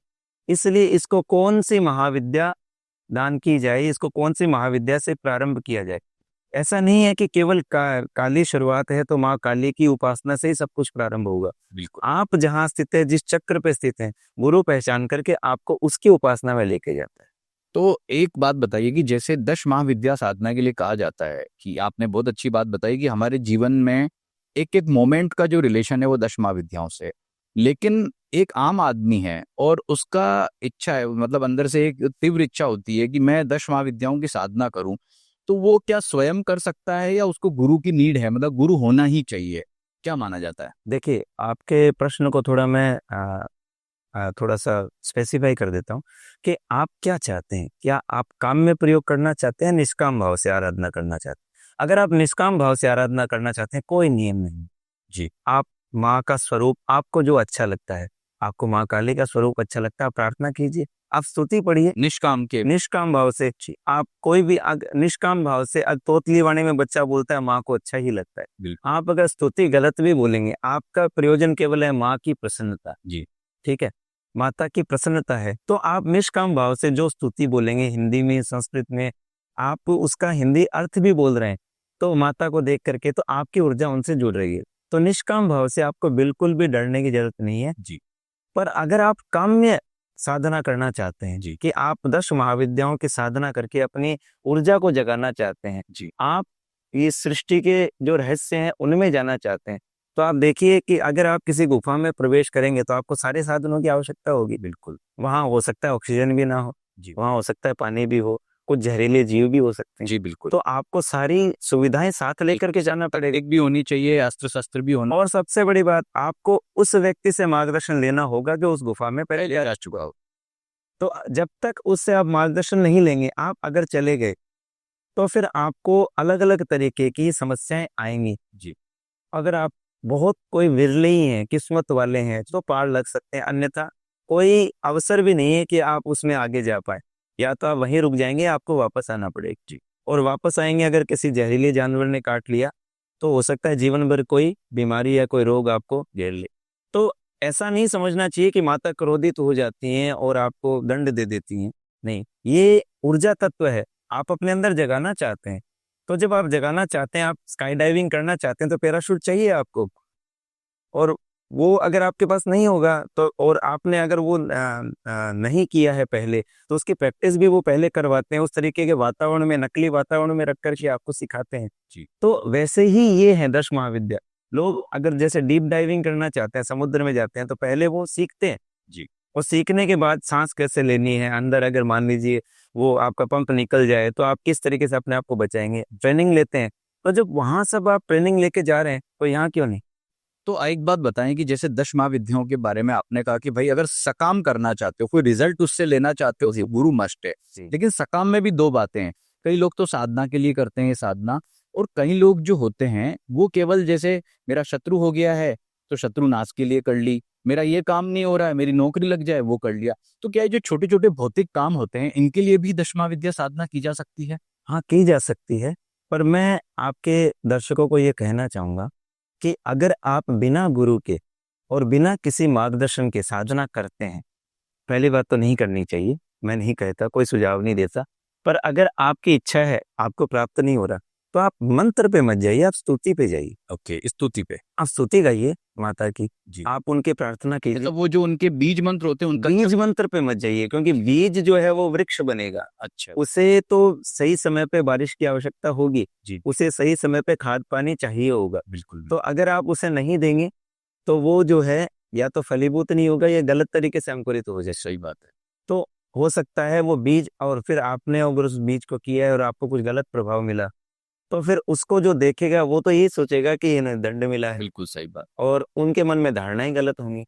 इसलिए इसको कौन सी महाविद्या दान की जाए, इसको कौन सी महाविद्या से प्रारंभ किया जाए। ऐसा नहीं है कि केवल काली शुरुआत है तो माँ काली की उपासना से ही सब कुछ प्रारंभ होगा। बिल्कुल। आप जहाँ स्थित है, जिस चक्र पे स्थित है, गुरु पहचान करके आपको उसकी उपासना में लेके जाता है। तो एक बात बताइए कि जैसे 10 महाविद्या साधना के लिए कहा जाता है, कि आपने बहुत अच्छी बात बताई कि हमारे जीवन में एक एक मोमेंट का जो रिलेशन है वो 10 महाविद्याओं से। लेकिन एक आम आदमी है और उसका इच्छा है, मतलब अंदर से एक तीव्र इच्छा होती है कि मैं 10 महाविद्याओं की साधना करूं, तो वो क्या स्वयं कर सकता है या उसको गुरु की नीड है, मतलब गुरु होना ही चाहिए, क्या माना जाता है? देखिए, आपके प्रश्न को थोड़ा मैं थोड़ा सा स्पेसिफाई कर देता हूँ कि आप क्या चाहते हैं। क्या आप काम में प्रयोग करना चाहते हैं, निष्काम भाव से आराधना करना चाहते हैं? अगर आप निष्काम भाव से आराधना करना चाहते हैं, कोई नियम नहीं। जी। आप माँ का स्वरूप, आपको जो अच्छा लगता है, आपको माँ काली का स्वरूप अच्छा लगता है, आप प्रार्थना कीजिए, आप स्तुति पढ़िए निष्काम के। निष्काम भाव से। आप कोई भी निष्काम भाव से, तोतली वाणी में बच्चा बोलता है माँ को अच्छा ही लगता है। बिल्कुल। आप अगर स्तुति गलत भी बोलेंगे, आपका प्रयोजन केवल है माँ की प्रसन्नता। जी। ठीक है, माता की प्रसन्नता है, तो आप निष्काम भाव से जो स्तुति बोलेंगे, हिंदी में, संस्कृत में, आप उसका हिंदी अर्थ भी बोल रहे हैं, तो माता को देख करके तो आपकी ऊर्जा उनसे जुड़ रही है। तो निष्काम भाव से आपको बिल्कुल भी डरने की जरूरत नहीं है। जी। पर अगर आप काम्य साधना करना चाहते हैं, जी। कि आप 10 महाविद्याओं की साधना करके अपनी ऊर्जा को जगाना चाहते हैं, जी। आप इस सृष्टि के जो रहस्य हैं उनमें जाना चाहते हैं, तो आप देखिए कि अगर आप किसी गुफा में प्रवेश करेंगे तो आपको सारे साधनों की आवश्यकता होगी। बिल्कुल। वहां हो सकता है ऑक्सीजन भी ना हो, जी। वहां हो सकता है पानी भी हो, कुछ जहरीले जीव भी हो सकते हैं। जी बिल्कुल। तो आपको सारी सुविधाएं साथ लेकर के जाना पड़ेगा। एक भी होनी चाहिए, अस्त्र शस्त्र भी होना। और सबसे बड़ी बात, आपको उस व्यक्ति से मार्गदर्शन लेना होगा जो उस गुफा में पहले पहले जा चुका हो। तो जब तक उससे आप मार्गदर्शन नहीं लेंगे, आप अगर चले गए, तो फिर आपको अलग अलग तरीके की समस्याएं आएंगी। जी। अगर आप बहुत कोई विरले ही हैं, किस्मत वाले हैं, तो पार लग सकते हैं, अन्यथा कोई अवसर भी नहीं है कि आप उसमें आगे जा पाए। या तो आप वहीं रुक जाएंगे, आपको वापस आना पड़ेगा। जी। और वापस आएंगे अगर किसी जहरीले जानवर ने काट लिया, तो हो सकता है जीवन भर कोई बीमारी या कोई रोग आपको घेर ले। तो ऐसा नहीं समझना चाहिए कि माता क्रोधित हो जाती हैं और आपको दंड दे देती हैं। नहीं, ये ऊर्जा तत्व है, आप अपने अंदर जगाना चाहते हैं। तो जब आप जगाना चाहते हैं, आप स्काई डाइविंग करना चाहते हैं, तो पैराशूट चाहिए आपको। और वो अगर आपके पास नहीं होगा तो, और आपने अगर वो नहीं किया है पहले, तो उसकी प्रैक्टिस भी वो पहले करवाते हैं, उस तरीके के वातावरण में, नकली वातावरण में रख करके आपको सिखाते हैं। जी। तो वैसे ही ये है 10 महाविद्या। लोग अगर जैसे डीप डाइविंग करना चाहते हैं, समुद्र में जाते हैं, तो पहले वो सीखते हैं। जी। और सीखने के बाद सांस कैसे लेनी है अंदर, अगर मान लीजिए वो आपका पंप निकल जाए, तो आप किस तरीके से अपने आप को बचाएंगे, ट्रेनिंग लेते हैं। तो जब वहां सब आप ट्रेनिंग लेके जा रहे हैं, तो यहाँ क्यों नहीं? तो एक बात बताएं कि जैसे 10 महाविद्याओं के बारे में आपने कहा कि भाई अगर सकाम करना चाहते हो, कोई रिजल्ट उससे लेना चाहते हो, गुरु मस्ट है। लेकिन सकाम में भी दो बातें हैं। कई लोग तो साधना के लिए करते हैं ये साधना, और कई लोग जो होते हैं वो केवल जैसे मेरा शत्रु हो गया है तो शत्रु नाश के लिए कर ली, मेरा ये काम नहीं हो रहा है, मेरी नौकरी लग जाए, वो कर लिया। तो क्या ये जो छोटे छोटे भौतिक काम होते हैं, इनके लिए भी 10 महाविद्या साधना की जा सकती है? हाँ, की जा सकती है। पर मैं आपके दर्शकों को ये कहना चाहूंगा कि अगर आप बिना गुरु के और बिना किसी मार्गदर्शन के साधना करते हैं, पहली बात तो नहीं करनी चाहिए। मैं नहीं कहता, कोई सुझाव नहीं देता। पर अगर आपकी इच्छा है, आपको प्राप्त नहीं हो रहा, तो आप मंत्र पे मत जाइए, आप स्तुति पे जाइए। ओके, स्तुति पे। आप स्तुति गाइए माता की, जी। आप उनके प्रार्थना कीजिए। मतलब वो जो उनके बीज मंत्र होते हैं उनका। बीज मंत्र पे मत जाइए, क्योंकि बीज जो है वो वृक्ष बनेगा। अच्छा। उसे तो सही समय पे बारिश की आवश्यकता होगी, जी। उसे सही समय पे खाद पानी चाहिए होगा। बिल्कुल। तो अगर आप उसे नहीं देंगे, तो वो जो है या तो फलीभूत नहीं होगा या गलत तरीके से अंकुरित हो जाए। सही बात है। तो हो सकता है वो बीज, और फिर आपने अगर उस बीज को किया है और आपको कुछ गलत प्रभाव मिला, तो फिर उसको जो देखेगा वो तो यही सोचेगा कि इन्हें दंड मिला है, बिल्कुल सही बात। और उनके मन में धारणाएं गलत होंगी।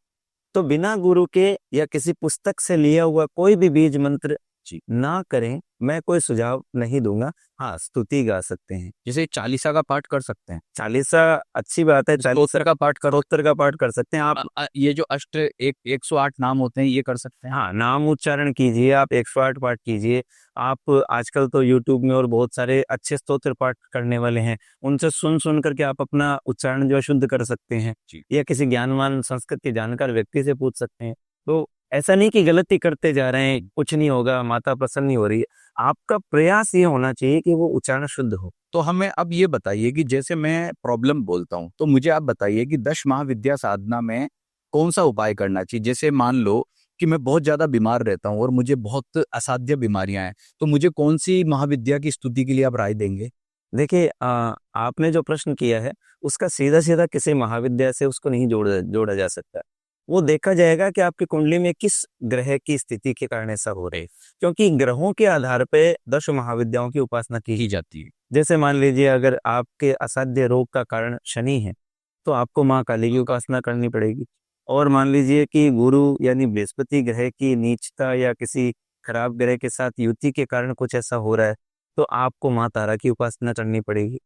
तो बिना गुरु के या किसी पुस्तक से लिया हुआ कोई भी बीज मंत्र जी। ना करें, मैं कोई सुझाव नहीं दूंगा। हाँ, स्तुति गा सकते हैं, जैसे चालीसा का पाठ कर सकते हैं, चालीसा अच्छी बात है, चालीसा स्तोत्र का पाठ कर, स्तोत्र का पाठ कर सकते हैं आप। ये जो 108 नाम होते हैं ये कर सकते हैं। हाँ, नाम उच्चारण कीजिए, आप 108 पाठ कीजिए। आप आजकल तो यूट्यूब में और बहुत सारे अच्छे स्तोत्र पाठ करने वाले हैं, उनसे सुन सुन करके आप अपना उच्चारण जो है शुद्ध कर सकते हैं, जी। या किसी ज्ञानवान संस्कृत के जानकार व्यक्ति से पूछ सकते हैं। तो ऐसा नहीं कि गलती करते जा रहे हैं, कुछ नहीं होगा, माता प्रसन्न नहीं हो रही है। आपका प्रयास ये होना चाहिए कि वो उच्चारण शुद्ध हो। तो हमें अब ये बताइए कि जैसे मैं प्रॉब्लम बोलता हूँ तो मुझे आप बताइए कि 10 महाविद्या साधना में कौन सा उपाय करना चाहिए। जैसे मान लो कि मैं बहुत ज्यादा बीमार रहता हूँ और मुझे बहुत असाध्य बीमारियां हैं, तो मुझे कौन सी महाविद्या की स्तुति के लिए आप राय देंगे? देखिए, आपने जो प्रश्न किया है उसका सीधा सीधा किसी महाविद्यालय से उसको नहीं जोड़ा जोड़ा जा सकता। वो देखा जाएगा कि आपकी कुंडली में किस ग्रह की स्थिति के कारण ऐसा हो रहा है, क्योंकि ग्रहों के आधार पे 10 महाविद्याओं की उपासना की जाती है। जैसे मान लीजिए, अगर आपके असाध्य रोग का कारण शनि है, तो आपको माँ काली की उपासना करनी पड़ेगी। और मान लीजिए कि गुरु यानी बृहस्पति ग्रह की नीचता या किसी खराब ग्रह के साथ युति के कारण कुछ ऐसा हो रहा है, तो आपको माँ तारा की उपासना करनी पड़ेगी।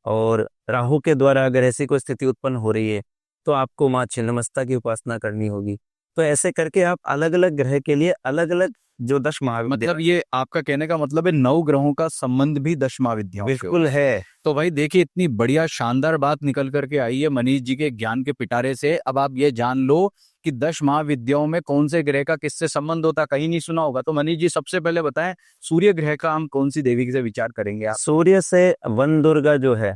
और राहु के द्वारा अगर ऐसी कोई स्थिति उत्पन्न हो रही है, तो आपको माँ छिन्नमस्ता की उपासना करनी होगी। तो ऐसे करके आप अलग अलग ग्रह के लिए अलग अलग जो 10 महाविद्या, मतलब ये आपका कहने का मतलब है 9 ग्रहों का संबंध भी 10 महाविद्याओं से बिल्कुल होता है। तो भाई देखिए, इतनी बढ़िया शानदार बात निकल करके आई है मनीष जी के ज्ञान के पिटारे से। अब आप ये जान लो कि 10 महाविद्याओं में कौन से ग्रह का किससे संबंध होता, कहीं नहीं सुना होगा। तो मनीष जी सबसे पहले बताएं, सूर्य ग्रह का हम कौन सी देवी से विचार करेंगे आप? सूर्य से वन दुर्गा जो है,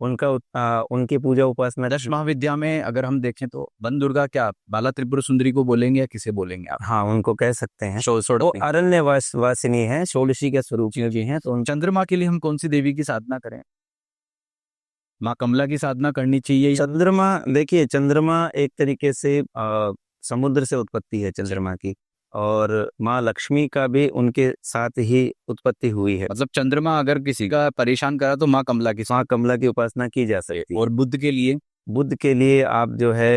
उनकी पूजा उपासना 10 महाविद्या में अगर हम देखें तो वन दुर्गा क्या बाला त्रिपुर सुंदरी को बोलेंगे या किसे बोलेंगे आप? हाँ, उनको कह सकते हैं। वो षोडशी। अरण्य वासिनी है, षोडशी के स्वरूप जी हैं। तो चंद्रमा के लिए हम कौन सी देवी की साधना करें? माँ कमला की साधना करनी चाहिए? चंद्रमा, देखिए चंद्रमा एक तरीके से समुद्र से उत्पत्ति है चंद्रमा की, और माँ लक्ष्मी का भी उनके साथ ही उत्पत्ति हुई है। मतलब चंद्रमा अगर किसी का परेशान करा तो माँ कमला की माँ कमला की उपासना की जा सकती है। और बुद्ध के लिए? बुद्ध के लिए आप जो है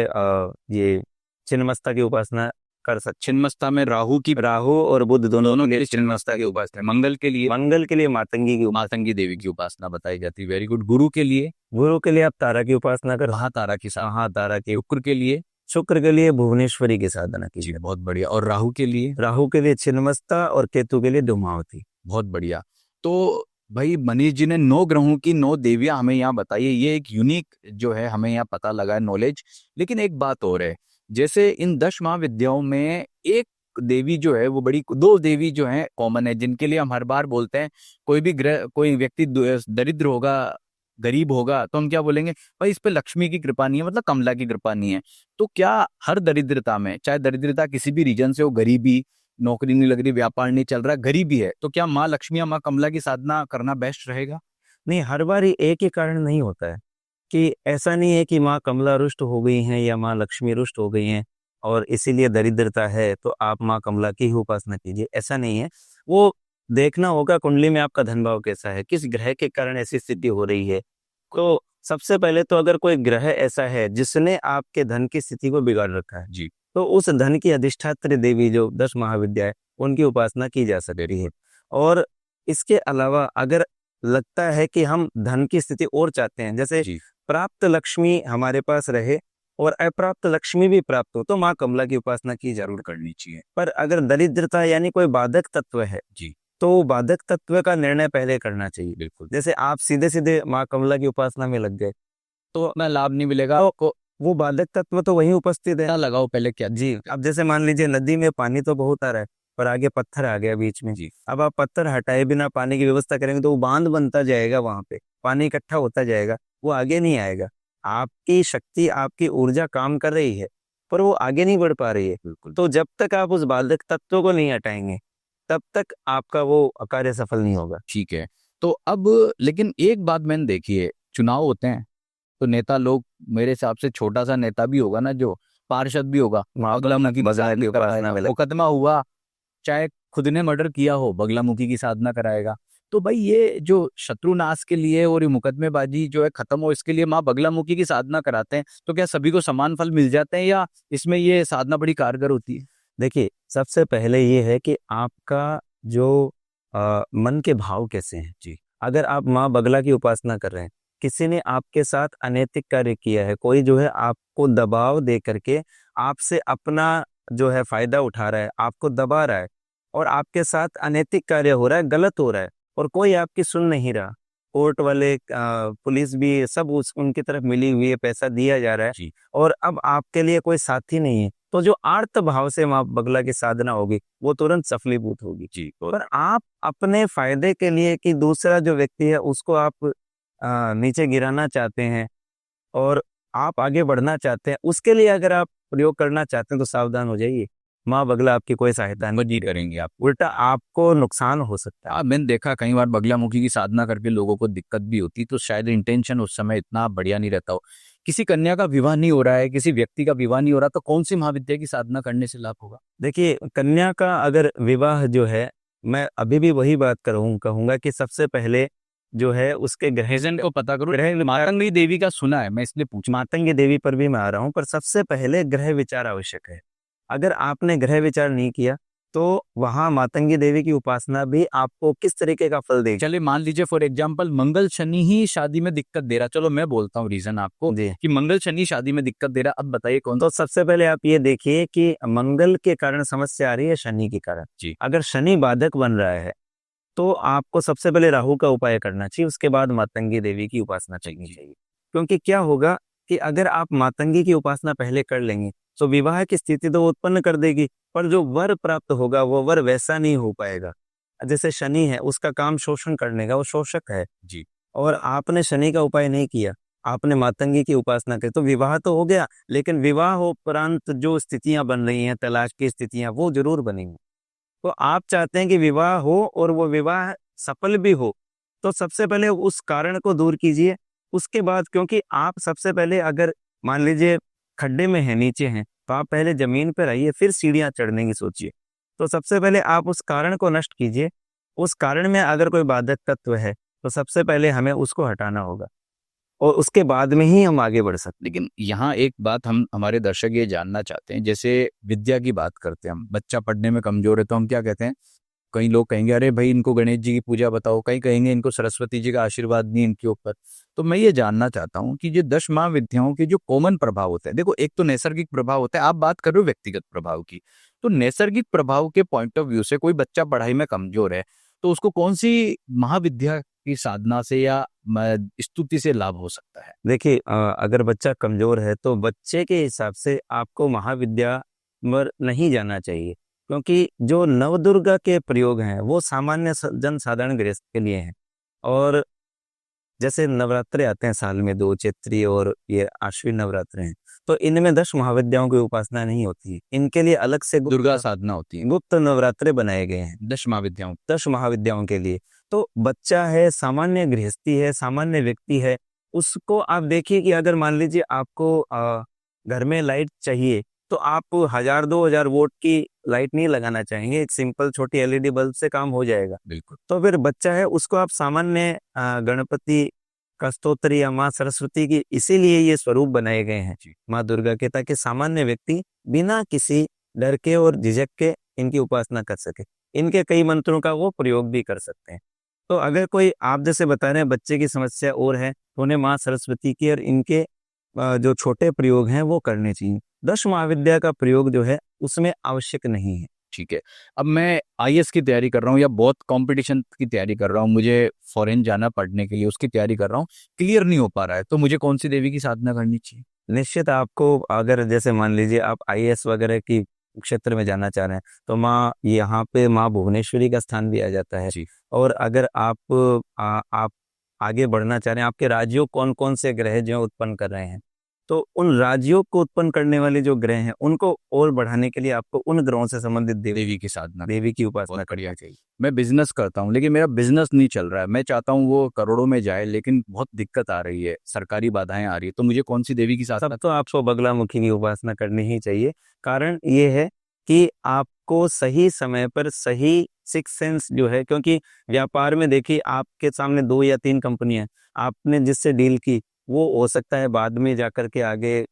ये छिन्नमस्ता की उपासना कर सकते। छिन्नमस्ता में राहु और बुद्ध दोनों के लिए छिन्नमस्ता की उपासना। मंगल के लिए? मंगल के लिए मातंगी की मातंगी देवी की उपासना बताई जाती है। Very good. गुरु के लिए? गुरु के लिए आप तारा की उपासना कर। महातारा की साधना। हाँ, तारा की। शुक्र के लिए? शुक्र के लिए भुवनेश्वरी की साधना जी, कीजिए। बहुत बढ़िया। और राहु के लिए? राहु के लिए छिन्नमस्ता, और केतु के लिए धूमावती। बहुत बढ़िया। तो भाई मनीष जी ने 9 ग्रहों की 9 देवियां हमें यहाँ बताई है। ये एक यूनिक जो है हमें यहाँ पता लगा है नॉलेज। लेकिन एक बात और है, जैसे इन 10 महाविद्याओं में एक देवी जो है वो बड़ी, 2 देवी जो है कॉमन है जिनके लिए हम हर बार बोलते हैं। कोई भी ग्रह, कोई व्यक्ति दरिद्र होगा, गरीब होगा, तो हम क्या बोलेंगे? भाई इस पे लक्ष्मी की कृपा नहीं है, मतलब कमला की कृपा नहीं है। तो क्या हर दरिद्रता में, चाहे दरिद्रता किसी भी रीजन से हो, गरीबी, नौकरी नहीं लग रही, व्यापार नहीं चल रहा, गरीबी है, तो क्या माँ लक्ष्मी या माँ कमला की साधना करना बेस्ट रहेगा? नहीं, हर बार ही एक ही कारण नहीं होता है, कि ऐसा नहीं है कि माँ कमला रुष्ट हो गई हैं या माँ लक्ष्मी रुष्ट हो गई हैं और इसीलिए दरिद्रता है तो आप माँ कमला की ही उपासना कीजिए, ऐसा नहीं है। वो देखना होगा कुंडली में आपका धन भाव कैसा है, किस ग्रह के कारण ऐसी स्थिति हो रही है। तो सबसे पहले तो अगर कोई ग्रह ऐसा है जिसने आपके धन की स्थिति को बिगाड़ रखा है, जी, तो उस धन की अधिष्ठात्री देवी जो 10 महाविद्या है उनकी उपासना की जा सकती है। और इसके अलावा अगर लगता है कि हम धन की स्थिति और चाहते हैं, जैसे जी, प्राप्त लक्ष्मी हमारे पास रहे और अप्राप्त लक्ष्मी भी प्राप्त हो, तो माँ कमला की उपासना की जरूर करनी चाहिए। पर अगर दरिद्रता यानी कोई बाधक तत्व है, जी, तो बाधक तत्व का निर्णय पहले करना चाहिए। बिल्कुल। जैसे आप सीधे सीधे माँ कमला की उपासना में लग गए तो ना लाभ नहीं मिलेगा तो आपको। वो बाधक तत्व तो वहीं उपस्थित है। ना लगाओ पहले क्या? जी, अब जैसे मान लीजिए नदी में पानी तो बहुत आ रहा है पर आगे पत्थर आ गया बीच में। जी, अब आप पत्थर हटाए बिना पानी की व्यवस्था करेंगे तो वो बांध बनता जाएगा, वहां पे पानी इकट्ठा होता जाएगा, वो आगे नहीं आएगा। आपकी शक्ति, आपकी ऊर्जा काम कर रही है पर वो आगे नहीं बढ़ पा रही है। बिल्कुल। तो जब तक आप उस बाधक तत्व को नहीं हटाएंगे तब तक आपका वो कार्य सफल नहीं होगा। ठीक है। तो अब लेकिन एक बात मैंने देखी है, चुनाव होते हैं तो नेता लोग, मेरे हिसाब से छोटा सा नेता भी होगा ना जो, पार्षद भी होगा, बगलामुखी की उपासना में लग- मुकदमा हुआ, चाहे खुद ने मर्डर किया हो, बगलामुखी की साधना कराएगा। तो भाई ये जो शत्रुनाश के लिए और ये मुकदमेबाजी जो है खत्म हो, इसके लिए माँ बगलामुखी की साधना कराते हैं, तो क्या सभी को समान फल मिल जाते हैं या इसमें ये साधना बड़ी कारगर होती है? देखिए, सबसे पहले ये है कि आपका जो मन के भाव कैसे हैं। जी। अगर आप माँ बगला की उपासना कर रहे हैं, किसी ने आपके साथ अनैतिक कार्य किया है, कोई जो है आपको दबाव दे करके आपसे अपना जो है फायदा उठा रहा है, आपको दबा रहा है और आपके साथ अनैतिक कार्य हो रहा है, गलत हो रहा है और कोई आपकी सुन नहीं रहा। कोर्ट वाले, पुलिस भी सब उनकी तरफ मिली हुई है, पैसा दिया जा रहा है जी। और अब आपके लिए कोई साथी नहीं है, तो जो आर्त भाव से माँ बगला की साधना होगी वो तुरंत सफलीभूत होगी। जी। पर आप अपने फायदे के लिए कि दूसरा जो व्यक्ति है उसको आप नीचे गिराना चाहते हैं और आप आगे बढ़ना चाहते हैं, उसके लिए अगर आप प्रयोग करना चाहते हैं तो सावधान हो जाइए। माँ बगला आपकी कोई सहायता नहीं जी करेंगे आप। उल्टा आपको नुकसान हो सकता है। मैंने देखा कई बार बगलामुखी की साधना करके लोगों को दिक्कत भी होती, तो शायद इंटेंशन उस समय इतना बढ़िया नहीं रहता हो। किसी कन्या का विवाह नहीं हो रहा है, किसी व्यक्ति का विवाह नहीं हो रहा, तो कौन सी महाविद्या की साधना करने से लाभ होगा? देखिए, कन्या का अगर विवाह जो है, मैं अभी भी वही बात कहूंगा कि सबसे पहले जो है उसके एजेंट को पता करो। ग्रह मातंगी देवी का सुना है, मैं इसलिए पूछा। मातंगी देवी पर भी मैं आ रहा हूँ, पर सबसे पहले ग्रह विचार आवश्यक है। अगर आपने ग्रह विचार नहीं किया तो वहां मातंगी देवी की उपासना भी आपको किस तरीके का फल देगी। चलिए मान लीजिए फॉर एग्जांपल मंगल शनि ही शादी में दिक्कत दे रहा, चलो मैं बोलता हूँ रीजन आपको जी। कि मंगल शनि शादी में दिक्कत दे रहा, अब बताइए कौन। तो सबसे पहले आप ये देखिए कि मंगल के कारण समस्या आ रही है, शनि के कारण। जी। अगर शनि बाधक बन रहा है तो आपको सबसे पहले राहु का उपाय करना चाहिए, उसके बाद मातंगी देवी की उपासना करनी चाहिए। क्योंकि क्या होगा कि अगर आप मातंगी की उपासना पहले कर लेंगे तो विवाह की स्थिति तो उत्पन्न कर देगी, पर जो वर प्राप्त होगा वो वर वैसा नहीं हो पाएगा। जैसे शनि है, उसका काम शोषण करने का, वो शोषक है जी। और आपने शनि का उपाय नहीं किया, आपने मातंगी की उपासना की, तो विवाह तो हो गया, लेकिन विवाह उपरांत जो स्थितियां बन रही हैं, तलाक की स्थितियां, वो जरूर बनेंगी। तो आप चाहते हैं कि विवाह हो और वो विवाह सफल भी हो, तो सबसे पहले उस कारण को दूर कीजिए। उसके बाद, क्योंकि आप सबसे पहले अगर मान लीजिए खड्डे में है, नीचे हैं, तो आप पहले जमीन पर आइए, फिर सीढ़ियां चढ़ने की सोचिए। तो सबसे पहले आप उस कारण को नष्ट कीजिए। उस कारण में अगर कोई बाधक तत्व है तो सबसे पहले हमें उसको हटाना होगा और उसके बाद में ही हम आगे बढ़ सकते हैं। लेकिन यहाँ एक बात हम हमारे दर्शक ये जानना चाहते हैं, जैसे विद्या की बात करते हैं हम, बच्चा पढ़ने में कमजोर है तो हम क्या कहते हैं, कई लोग कहेंगे अरे भाई इनको गणेश जी की पूजा बताओ, कई कहेंगे इनको सरस्वती जी का आशीर्वाद नहीं इनके ऊपर। तो मैं ये जानना चाहता हूँ कि ये 10 महाविद्याओं के जो कॉमन प्रभाव होते हैं, देखो एक तो नैसर्गिक प्रभाव होता है, आप बात कर रहे हो व्यक्तिगत प्रभाव की, तो नैसर्गिक प्रभाव के पॉइंट ऑफ व्यू से कोई बच्चा पढ़ाई में कमजोर है तो उसको कौन सी महाविद्या की साधना से या स्तुति से लाभ हो सकता है? देखिए, अगर बच्चा कमजोर है तो बच्चे के हिसाब से आपको महाविद्या में नहीं जाना चाहिए, क्योंकि जो नवदुर्गा के प्रयोग हैं वो सामान्य जन साधारण गृहस्थ के लिए हैं। और जैसे नवरात्रे आते हैं साल में दो, चैत्री और ये आश्विन नवरात्रे हैं, तो इनमें 10 महाविद्याओं की उपासना नहीं होती है। इनके लिए अलग से दुर्गा साधना होती है, गुप्त नवरात्रे बनाए गए हैं 10 महाविद्याओं। 10 महाविद्याओं के लिए। तो बच्चा है, सामान्य गृहस्थी है, सामान्य व्यक्ति है, उसको आप देखिए कि अगर मान लीजिए आपको घर में लाइट चाहिए तो आप 1000-2000 वोल्ट की लाइट नहीं लगाना चाहेंगे, एक सिंपल छोटी एलईडी बल्ब से काम हो जाएगा। बिल्कुल। तो फिर बच्चा है, उसको आप सामान्य गणपति का स्तोत्र या माँ सरस्वती की, इसीलिए ये स्वरूप बनाए गए हैं माँ दुर्गा के, ताकि सामान्य व्यक्ति बिना किसी डर के और झिझक के इनकी उपासना कर सके। इनके कई मंत्रों का वो प्रयोग भी कर सकते हैं। तो अगर कोई आप जैसे बता रहे हैं बच्चे की समस्या और है, तो उन्हें माँ सरस्वती की और इनके जो छोटे प्रयोग हैं वो करने चाहिए। 10 महाविद्या का प्रयोग जो है उसमें आवश्यक नहीं है। ठीक है। अब मैं आईएएस की तैयारी कर रहा हूँ या बहुत कंपटीशन की तैयारी कर रहा हूँ, मुझे फॉरेन जाना पढ़ने के लिए, उसकी तैयारी कर रहा हूँ, क्लियर नहीं हो पा रहा है, तो मुझे कौन सी देवी की साधना करनी चाहिए? निश्चित आपको, अगर जैसे मान लीजिए आप आईएएस वगैरह की क्षेत्र में जाना चाह रहे हैं तो माँ, यहाँ पे माँ भुवनेश्वरी का स्थान भी आ जाता है। और अगर आप आगे बढ़ना चाह रहे हैं, आपके राज्यों कौन कौन से ग्रह जो उत्पन्न कर रहे हैं, तो उन राजयोग को उत्पन्न करने वाले जो ग्रह हैं उनको और बढ़ाने के लिए आपको उन ग्रहों से संबंधित देवी की साधना, देवी की उपासना बहुत करनी बढ़िया। चाहिए। मैं बिजनेस करता हूँ लेकिन मेरा बिजनेस नहीं चल रहा है, मैं चाहता हूँ वो करोड़ों में जाए लेकिन बहुत दिक्कत आ रही है, सरकारी बाधाएं आ रही है, तो मुझे कौन सी देवी की साधना? तब तो आपको बगलामुखी की उपासना करनी ही चाहिए। कारण ये है कि आपको सही समय पर सही सिक्स सेंस जो है, क्योंकि व्यापार में देखिए आपके सामने 2 या 3 कंपनियां, आपने जिससे डील की वो हो सकता है बाद में जाकर के आगे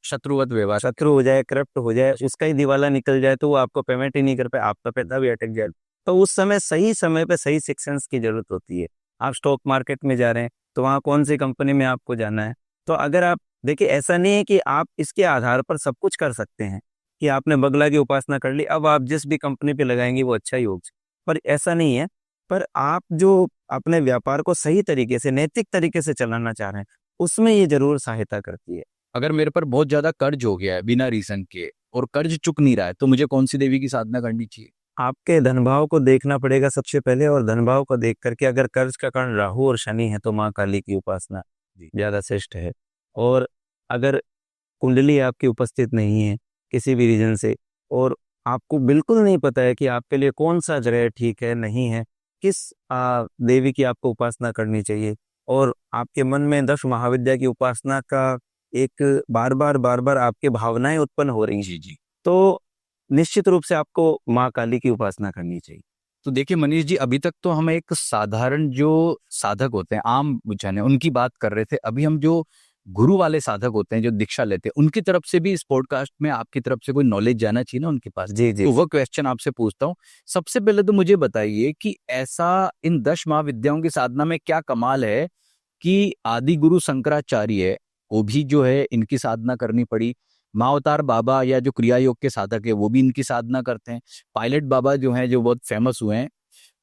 शत्रुवत व्यवहार, शत्रु हो जाए, करप्ट हो जाए, उसका ही दिवाला निकल जाए तो वो आपको पेमेंट ही नहीं कर पाए, आपका पैसा भी अटक जाए। तो उस समय पे सही सिक्स सेंस की जरूरत होती है। आप स्टॉक मार्केट में जा रहे हैं तो वहाँ कौन सी कंपनी में आपको जाना है। तो अगर आप देखिए, ऐसा नहीं है कि आप इसके आधार पर सब कुछ कर सकते हैं कि आपने बगला की उपासना कर ली, अब आप जिस भी कंपनी पे लगाएंगे वो अच्छा ही होगा, पर ऐसा नहीं है। पर आप जो अपने व्यापार को सही तरीके से, नैतिक तरीके से चलाना चाह रहे हैं, उसमें ये जरूर सहायता करती है। अगर मेरे पर बहुत ज्यादा कर्ज हो गया है बिना रीजन के और कर्ज चुक नहीं रहा है तो मुझे कौन सी देवी की साधना करनी चाहिए? आपके धन भाव को देखना पड़ेगा सबसे पहले, और धन भाव को देख करके अगर कर्ज का कारण राहु और शनि है तो माँ काली की उपासना ज्यादा श्रेष्ठ है। और अगर कुंडली आपकी उपस्थित नहीं है किसी भी रीजन से, और आपको बिल्कुल नहीं पता है कि आपके लिए कौन सा ग्रह ठीक है नहीं है, किस देवी की आपको उपासना करनी चाहिए, और आपके मन में 10 महाविद्या की उपासना का एक बार बार आपके भावनाएं उत्पन्न हो रही हैं, जी जी। तो निश्चित रूप से आपको माँ काली की उपासना करनी चाहिए। तो देखिए मनीष जी, अभी तक तो हम एक साधारण जो साधक होते हैं, आम जन है, उनकी बात कर रहे थे। अभी हम जो गुरु वाले साधक होते हैं जो दीक्षा लेते हैं, उनकी तरफ से भी इस पॉडकास्ट में आपकी तरफ से कोई नॉलेज जाना चाहिए ना उनके पास। जी जी। तो वो क्वेश्चन आपसे पूछता हूँ। सबसे पहले तो मुझे बताइए कि ऐसा इन 10 महाविद्याओं की साधना में क्या कमाल है कि आदि गुरु शंकराचार्य को भी जो है इनकी साधना करनी पड़ी, मावतार बाबा या जो क्रिया योग के साधक है वो भी इनकी साधना करते हैं, पायलट बाबा जो हैं जो बहुत फेमस हुए हैं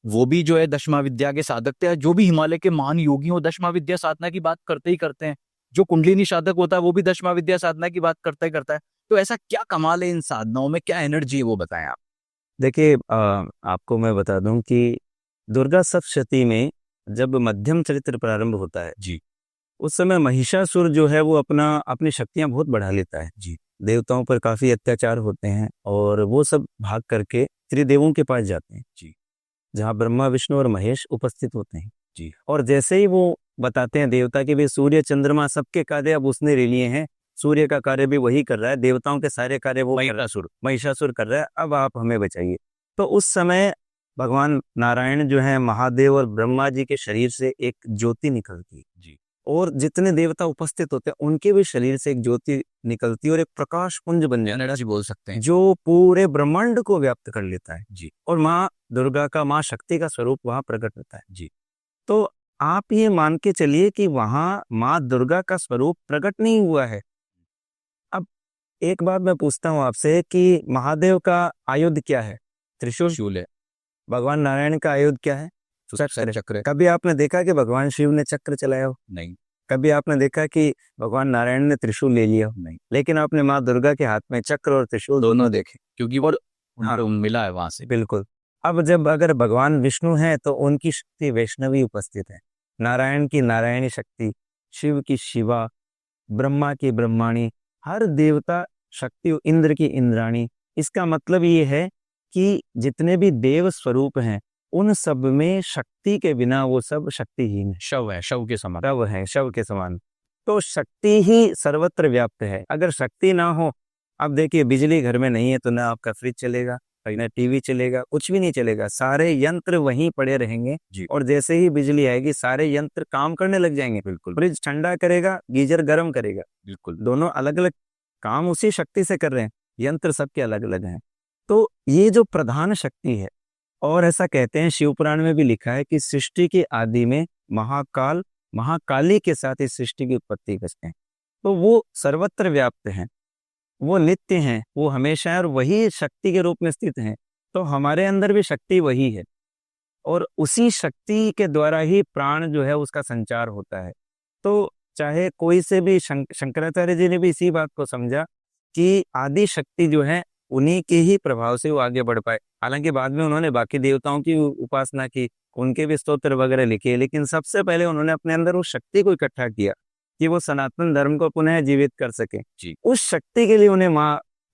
वो भी जो है 10 महाविद्या के साधक थे, जो भी हिमालय के महान योगी हो 10 महाविद्या साधना की बात करते ही करते हैं, जो कुंडलिनी साधक होता है वो भी 10 महाविद्या साधना की बात करता ही करता है। तो ऐसा क्या कमाल है इन साधनाओं में, क्या एनर्जी है वो बताएं आप। देखिए, आपको मैं बता दूं कि दुर्गा सप्तशती में जब मध्यम चरित्र प्रारंभ होता है जी उस समय महिषासुर जो है वो अपनी शक्तियां बहुत बढ़ा लेता है। जी देवताओं पर काफी अत्याचार होते हैं और वो सब भाग करके त्रिदेवों के पास जाते हैं, जी जहाँ ब्रह्मा विष्णु और महेश उपस्थित होते हैं। जी। और जैसे ही वो बताते हैं देवता कि वे सूर्य चंद्रमा सबके कार्य अब उसने ले लिए हैं, सूर्य का कार्य भी वही कर रहा है, देवताओं के सारे कार्य वो महिषासुर कर रहा है, अब आप हमें बचाइए। तो उस समय भगवान नारायण जो है, महादेव और ब्रह्मा जी के शरीर से एक ज्योति निकलती है जी और जितने देवता उपस्थित होते हैं उनके भी शरीर से एक ज्योति निकलती है और एक प्रकाश पुंज बन जाता है, एनर्जी बोल सकते हैं, जो पूरे ब्रह्मांड को व्याप्त कर लेता है। जी और माँ दुर्गा का, माँ शक्ति का स्वरूप वहां प्रकट होता है। जी। तो आप ये मान के चलिए कि वहां माँ दुर्गा का स्वरूप प्रकट नहीं हुआ है। अब एक बात मैं पूछता हूँ आपसे कि महादेव का आयुध क्या है? त्रिशूल। शूल है। भगवान नारायण का आयुध क्या है? चक्र। चक्र। कभी आपने देखा कि भगवान शिव ने चक्र चलाया हो? नहीं। कभी आपने देखा कि भगवान नारायण ने त्रिशूल ले लिया हो? नहीं। लेकिन आपने माँ दुर्गा के हाथ में चक्र और त्रिशूल दोनों देखे, क्योंकि वो हाँ मिला है वहां से। बिल्कुल। अब जब अगर भगवान विष्णु है तो उनकी शक्ति वैष्णवी उपस्थित है, नारायण की नारायणी शक्ति, शिव की शिवा, ब्रह्मा की ब्रह्माणी, हर देवता शक्ति, इंद्र की इंद्राणी। इसका मतलब ये है कि जितने भी देव स्वरूप हैं उन सब में शक्ति के बिना वो सब शक्तिहीन है, शव है, शव के समान। शव है, शव के समान। तो शक्ति ही सर्वत्र व्याप्त है। अगर शक्ति ना हो, अब देखिए बिजली घर में नहीं है तो ना आपका फ्रिज चलेगा, ना टीवी चलेगा, कुछ भी नहीं चलेगा, सारे यंत्र वहीं पड़े रहेंगे। जी। और जैसे ही बिजली आएगी सारे यंत्र काम करने लग जाएंगे। बिल्कुल। फ्रिज ठंडा करेगा, गीजर गर्म करेगा, बिल्कुल। दोनों अलग अलग काम उसी शक्ति से कर रहे हैं, यंत्र सबके अलग अलग हैं। तो ये जो प्रधान शक्ति है, और ऐसा कहते हैं शिव पुराण में भी लिखा है कि सृष्टि के आदि में महाकाल महाकाली के साथ इस सृष्टि की उत्पत्ति करते हैं। तो वो सर्वत्र व्याप्त हैं, वो नित्य हैं, वो हमेशा है और वही शक्ति के रूप में स्थित हैं। तो हमारे अंदर भी शक्ति वही है और उसी शक्ति के द्वारा ही प्राण जो है उसका संचार होता है। तो चाहे कोई से भी शंकराचार्य जी ने भी इसी बात को समझा कि आदि शक्ति जो है उन्हीं के ही प्रभाव से वो आगे बढ़ पाए। हालांकि बाद में उन्होंने बाकी देवताओं की उपासना की, उनके भी स्तोत्र वगैरह लिखे, लेकिन सबसे पहले उन्होंने अपने अंदर उस शक्ति को इकट्ठा किया कि वो सनातन धर्म को पुनः जीवित कर सके, जी। उस शक्ति के लिए उन्हें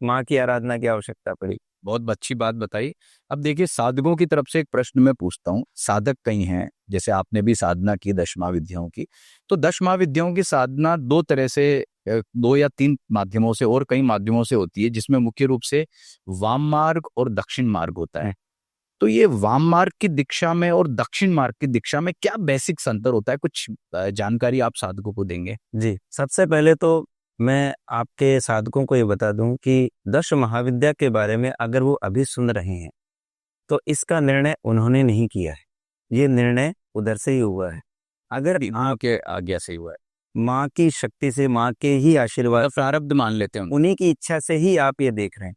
माँ की आराधना की आवश्यकता पड़ी। बहुत अच्छी बात बताई। अब देखिए, साधकों की तरफ से एक प्रश्न मैं पूछता हूँ। साधक कई हैं, जैसे आपने भी साधना की 10 महाविद्याओं की, तो 10 महाविद्याओं की साधना दो तरह से, 2 या 3 माध्यमों से और कई माध्यमों से होती है, जिसमें मुख्य रूप से वाम मार्ग और दक्षिण मार्ग होता है। तो ये वाम मार्ग की दीक्षा में और दक्षिण मार्ग की दीक्षा में क्या बेसिक अंतर होता है? कुछ जानकारी आप साधकों को देंगे? जी, सबसे पहले तो मैं आपके साधकों को ये बता दूं कि 10 महाविद्या के बारे में अगर वो अभी सुन रहे हैं, तो इसका निर्णय उन्होंने नहीं किया है। ये निर्णय उधर से ही हुआ है। अगर माँ के आज्ञा से हुआ है, माँ की शक्ति से, माँ के ही आशीर्वाद, प्रारब्ध मान लेते हैं उन्हीं की इच्छा से ही आप ये देख रहे हैं।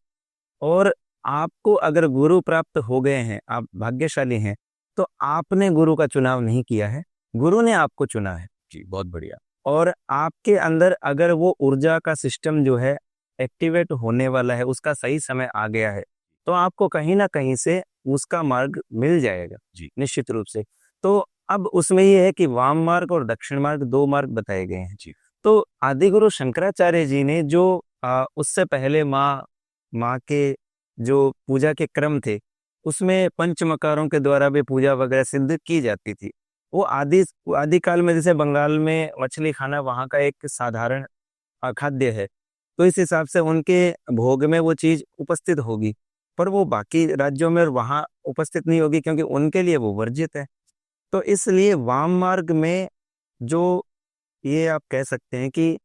और आपको अगर गुरु प्राप्त हो गए हैं, आप भाग्यशाली हैं, तो आपने गुरु का चुनाव नहीं किया है, गुरु ने आपको चुना है। जी, बहुत बढ़िया। और आपके अंदर अगर वो ऊर्जा का सिस्टम जो है एक्टिवेट होने वाला है, उसका सही समय आ गया है, तो आपको कहीं ना कहीं से उसका मार्ग मिल जाएगा। जी। निश्चित रूप से। तो अब उसमें ये है कि वाम मार्ग और दक्षिण मार्ग 2 मार्ग बताए गए हैं। जी। तो आदिगुरु शंकराचार्य जी ने जो उससे पहले माँ के जो पूजा के क्रम थे, उसमें पंचमकारों के द्वारा भी पूजा वगैरह सिद्ध की जाती थी। वो आदि काल में, जैसे बंगाल में मछली खाना वहाँ का एक साधारण खाद्य है, तो इस हिसाब से उनके भोग में वो चीज उपस्थित होगी, पर वो बाकी राज्यों में वहाँ उपस्थित नहीं होगी, क्योंकि उनके लिए वो वर्जित है। तो इसलिए वाम मार्ग में जो, ये आप कह सकते हैं कि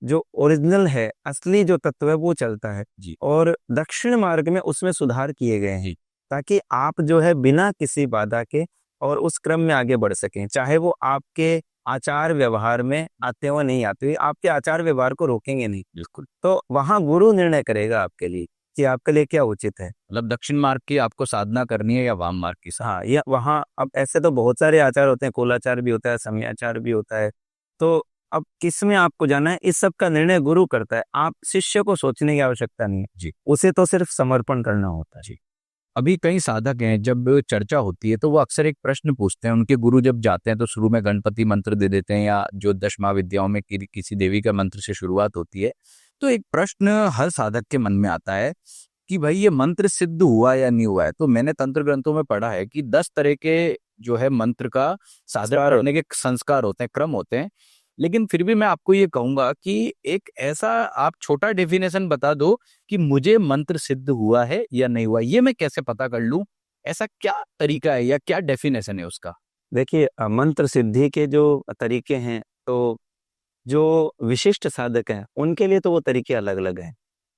जो ओरिजिनल है, असली जो तत्व है, वो चलता है। जी। और दक्षिण मार्ग में उसमें सुधार किए गए हैं, ताकि आप जो है बिना किसी बाधा के और उस क्रम में आगे बढ़ सकें, चाहे वो आपके आचार व्यवहार में आते हो नहीं आते हुए, आपके आचार व्यवहार को रोकेंगे नहीं। बिल्कुल। तो वहां गुरु निर्णय करेगा आपके लिए कि आपके लिए क्या उचित है। मतलब दक्षिण मार्ग की आपको साधना करनी है या वाम मार्ग की साधना? हाँ, या वहाँ अब ऐसे तो बहुत सारे आचार होते हैं, कुलाचार भी होता है, समयाचार भी होता है। तो अब किस में आपको जाना है, इस सब का निर्णय गुरु करता है। आप शिष्य को सोचने की आवश्यकता नहीं है, जी। उसे तो सिर्फ समर्पण करना होता है। जी। अभी कई साधक हैं, जब चर्चा होती है तो वो अक्सर एक प्रश्न पूछते हैं। उनके गुरु जब जाते हैं तो शुरू में गणपति मंत्र दे देते हैं, या जो 10 महाविद्याओं में किसी देवी का मंत्र से शुरुआत होती है। तो एक प्रश्न हर साधक के मन में आता है कि भाई ये मंत्र सिद्ध हुआ या नहीं हुआ है। तो मैंने तंत्र ग्रंथों में पढ़ा है कि 10 तरह के जो है मंत्र का साधन करने के संस्कार होते हैं, क्रम होते हैं। लेकिन फिर भी मैं आपको ये कहूंगा कि एक ऐसा आप छोटा डेफिनेशन बता दो कि मुझे मंत्र सिद्ध हुआ है या नहीं हुआ, ये मैं कैसे पता कर लूं? ऐसा क्या तरीका है या क्या डेफिनेशन है उसका? देखिए, मंत्र सिद्धि के जो तरीके हैं, तो जो विशिष्ट साधक हैं उनके लिए तो वो तरीके अलग अलग हैं।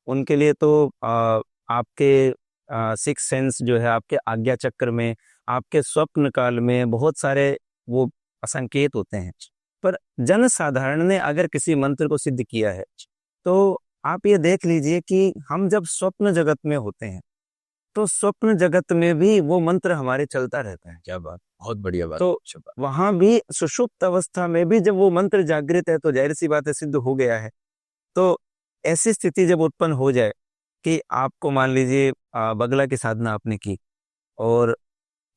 उनके लिए तो आपके सिक्स सेंस जो है, आपके आज्ञा चक्र में, आपके स्वप्न काल में बहुत सारे वो संकेत होते हैं। पर जन साधारण ने अगर किसी मंत्र को सिद्ध किया है, तो आप ये देख लीजिए कि हम जब स्वप्न जगत में होते हैं, तो स्वप्न जगत में भी वो मंत्र हमारे चलता रहता है। क्या बात, बहुत बढ़िया बात। तो वहां भी सुषुप्त अवस्था में भी जब वो मंत्र जागृत है, तो जाहिर सी बात है सिद्ध हो गया है। तो ऐसी स्थिति जब उत्पन्न हो जाए कि आपको मान लीजिए बगला की साधना आपने की, और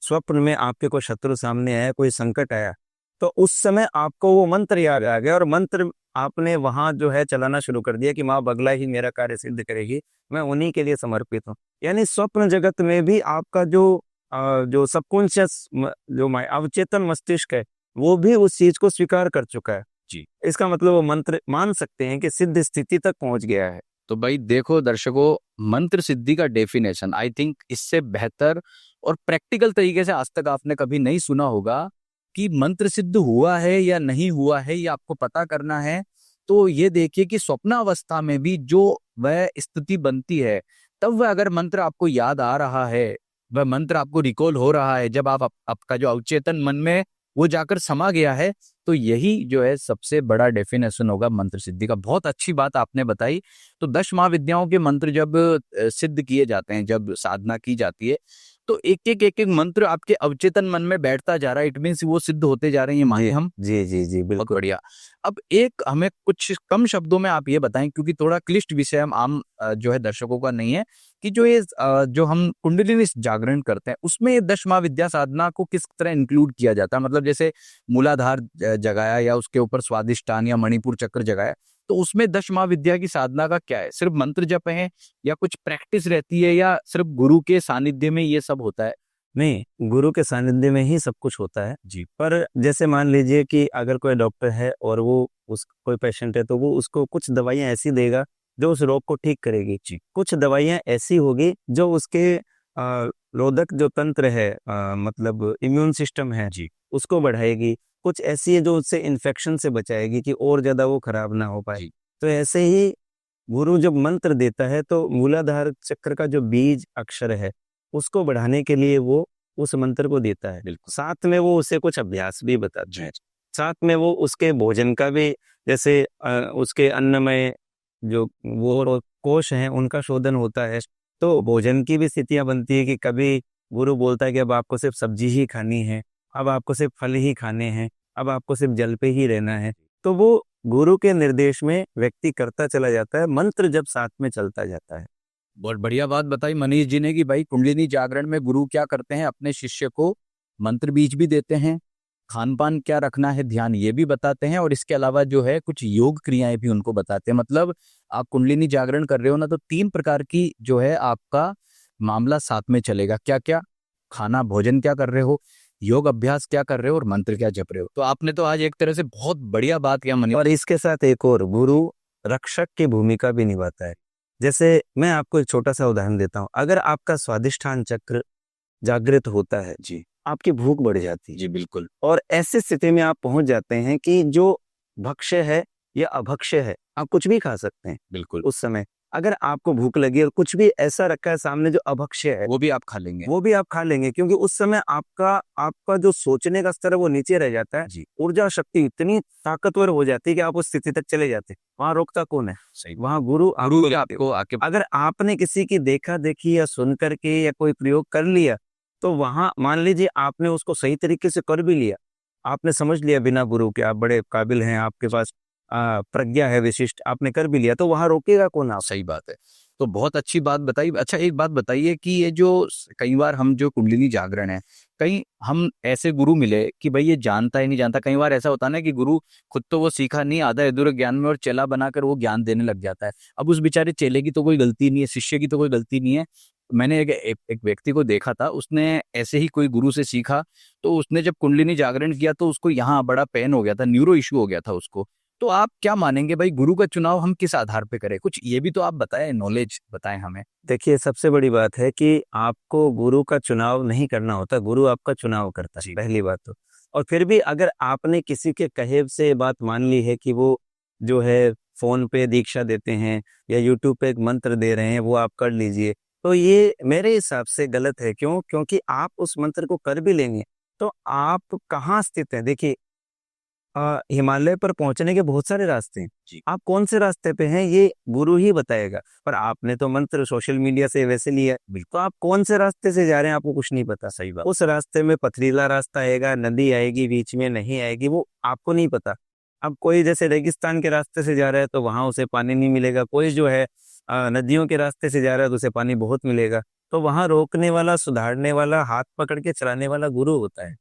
स्वप्न में आपके कोई शत्रु सामने आया, कोई संकट आया, तो उस समय आपको वो मंत्र याद आ गया, और मंत्र आपने वहां जो है चलाना शुरू कर दिया कि माँ बगला ही मेरा कार्य सिद्ध करेगी, मैं उन्हीं के लिए समर्पित हूँ। यानी स्वप्न जगत में भी आपका जो सबकॉन्शियस, जो अवचेतन मस्तिष्क है, वो भी उस चीज को स्वीकार कर चुका है। जी। इसका मतलब वो मंत्र मान सकते हैं कि सिद्ध स्थिति तक पहुंच गया है। तो भाई देखो दर्शकों, मंत्र सिद्धि का डेफिनेशन आई थिंक इससे बेहतर और प्रैक्टिकल तरीके से आज तक आपने कभी नहीं सुना होगा कि मंत्र सिद्ध हुआ है या नहीं हुआ है, ये आपको पता करना है। तो ये देखिए कि स्वप्नावस्था में भी जो वह स्थिति बनती है, तब वह अगर मंत्र आपको याद आ रहा है, वह मंत्र आपको रिकॉल हो रहा है, जब आपका जो अवचेतन मन में वो जाकर समा गया है, तो यही जो है सबसे बड़ा डेफिनेशन होगा मंत्र सिद्धि का। बहुत अच्छी बात आपने बताई। तो 10 महाविद्याओं के मंत्र जब सिद्ध किए जाते हैं, जब साधना की जाती है, तो एक एक मंत्र आपके अवचेतन मन में बैठता जा रहा है, इट मीन्स वो सिद्ध होते जा रहे हैं, ये माने हम। जी जी जी बहुत बिल्कुल। बढ़िया। अब एक हमें कुछ कम शब्दों में आप ये बताएं, क्योंकि थोड़ा क्लिष्ट विषय हम आम जो है दर्शकों का नहीं है, कि जो ये जो हम कुंडलिनी जागरण करते हैं उसमें ये 10 महाविद्या साधना को किस तरह इंक्लूड किया जाता है। मतलब जैसे मूलाधार जगाया या उसके ऊपर स्वादिष्टान या मणिपुर चक्र जगाया, तो उसमें 10 महाविद्या की साधना का क्या है? सिर्फ मंत्र जप है या कुछ प्रैक्टिस रहती है या सिर्फ गुरु के सानिध्य में ये सब होता है? नहीं, गुरु के सानिध्य में ही सब कुछ होता है। जी। पर जैसे मान लीजिए कि अगर कोई डॉक्टर है और वो उस कोई पेशेंट है तो वो उसको कुछ दवाइयाँ ऐसी देगा जो उस रोग को ठीक करेगी। जी। कुछ दवाइयाँ ऐसी होगी जो उसके रोधक जो तंत्र है, मतलब इम्यून सिस्टम है, जी। उसको बढ़ाएगी। कुछ ऐसी है जो उससे इन्फेक्शन से बचाएगी कि और ज़्यादा वो खराब ना हो पाए। जी। तो ऐसे ही गुरु जब मंत्र देता है तो मूलाधार चक्र का जो बीज अक्षर है उसको बढ़ाने के लिए वो उस मंत्र को देता है। बिल्कुल। साथ में वो उसे कुछ अभ्यास भी बताता है। जी। साथ में वो उसके भोजन का भी, जैसे उसके अन्नमय जो वो कोश हैं उनका शोधन होता है, तो भोजन की भी स्थितियां बनती है कि कभी गुरु बोलता है कि अब आपको सिर्फ सब्जी ही खानी है, अब आपको सिर्फ फल ही खाने हैं, अब आपको सिर्फ जल पे ही रहना है। तो वो गुरु के निर्देश में व्यक्ति करता चला जाता है, मंत्र जब साथ में चलता जाता है। बहुत बढ़िया बात बताई मनीष जी ने कि भाई कुंडलिनी जागरण में गुरु क्या करते हैं, अपने शिष्य को मंत्र बीज भी देते हैं, खान पान क्या रखना है, ध्यान ये भी बताते हैं, और इसके अलावा जो है कुछ योग क्रियाएं भी उनको बताते हैं। मतलब आप कुंडलिनी जागरण कर रहे हो ना, तो 3 प्रकार की जो है आपका मामला साथ में चलेगा। क्या क्या? खाना भोजन क्या कर रहे हो, योग अभ्यास क्या कर रहे हो, और मंत्र क्या जप रहे हो। तो आपने तो आज एक तरह से बहुत बढ़िया बात किया मनीष। और इसके साथ एक और, गुरु रक्षक की भूमिका भी निभाता है। जैसे मैं आपको एक छोटा सा उदाहरण देता हूँ। अगर आपका स्वादिष्ठान चक्र जागृत होता है, जी। आपकी भूख बढ़ जाती है। जी बिल्कुल। और ऐसी स्थिति में आप पहुंच जाते हैं कि जो भक्ष्य है या अभक्ष्य है, आप कुछ भी खा सकते हैं बिल्कुल। उस समय। अगर आपको भूख लगी और कुछ भी ऐसा रखा है सामने जो अभक्ष्य है, वो भी आप खा लेंगे। वो भी आप खा लेंगे, क्योंकि उस समय आपका आपका जो सोचने का स्तर है वो नीचे रह जाता है। जी। ऊर्जा शक्ति इतनी ताकतवर हो जाती है कि आप उस स्थिति तक चले जाते हैं। वहां रोकता कौन है? सही। वहां गुरु गुरु आपको आके अगर आपने किसी की देखा देखी या सुन करके या कोई प्रयोग कर लिया, तो वहां मान लीजिए आपने उसको सही तरीके से कर भी लिया, आपने समझ लिया बिना गुरु के, आप बड़े काबिल हैं, आपके पास प्रज्ञा है विशिष्ट, आपने कर भी लिया, तो वहां रोकेगा कौन आप? सही बात है। तो बहुत अच्छी बात बताई। अच्छा एक बात बताइए कि ये जो कई बार हम जो कुंडलिनी जागरण है, कहीं हम ऐसे गुरु मिले कि भाई ये जानता ही नहीं जानता। कई बार ऐसा होता है ना कि गुरु खुद तो वो सीखा नहीं, आधा अधूरा ज्ञान में, और चेला बनाकर वो ज्ञान देने लग जाता है। अब उस बेचारे चेले की तो कोई गलती नहीं है, शिष्य की तो कोई गलती नहीं है। मैंने एक व्यक्ति को देखा था, उसने ऐसे ही कोई गुरु से सीखा, तो उसने जब कुंडलिनी जागरण किया तो उसको यहाँ बड़ा पेन हो गया था, न्यूरो इश्यू हो गया था उसको। तो आप क्या मानेंगे भाई, गुरु का चुनाव हम किस आधार पे करें? कुछ ये भी तो आप बताएं, नॉलेज बताएं हमें। देखिए, सबसे बड़ी बात है कि आपको गुरु का चुनाव नहीं करना होता, गुरु आपका चुनाव करता है, जी। पहली बात तो। और फिर भी अगर आपने किसी के कहे से बात मान ली है कि वो जो है फ़ोन पे दीक्षा देते हैं या यूट्यूब पे एक मंत्र दे रहे हैं, वो आप कर लीजिए, तो ये मेरे हिसाब से गलत है। क्यों? क्योंकि आप उस मंत्र को कर भी लेंगे, तो आप कहाँ स्थित हैं? देखिए, हिमालय पर पहुंचने के बहुत सारे रास्ते हैं। जी। आप कौन से रास्ते पे हैं ये गुरु ही बताएगा। पर आपने तो मंत्र सोशल मीडिया से वैसे लिया है, तो आप कौन से रास्ते से जा रहे हैं आपको कुछ नहीं पता। सही बात। उस रास्ते में पथरीला रास्ता आएगा, नदी आएगी बीच में, नहीं आएगी, वो आपको नहीं पता। अब कोई जैसे रेगिस्तान के रास्ते से जा रहा है तो वहां उसे पानी नहीं मिलेगा, कोई जो है नदियों के रास्ते से जा रहा है तो उसे पानी बहुत मिलेगा। तो वहां रोकने वाला, सुधारने वाला, हाथ पकड़ के चलाने वाला गुरु होता है।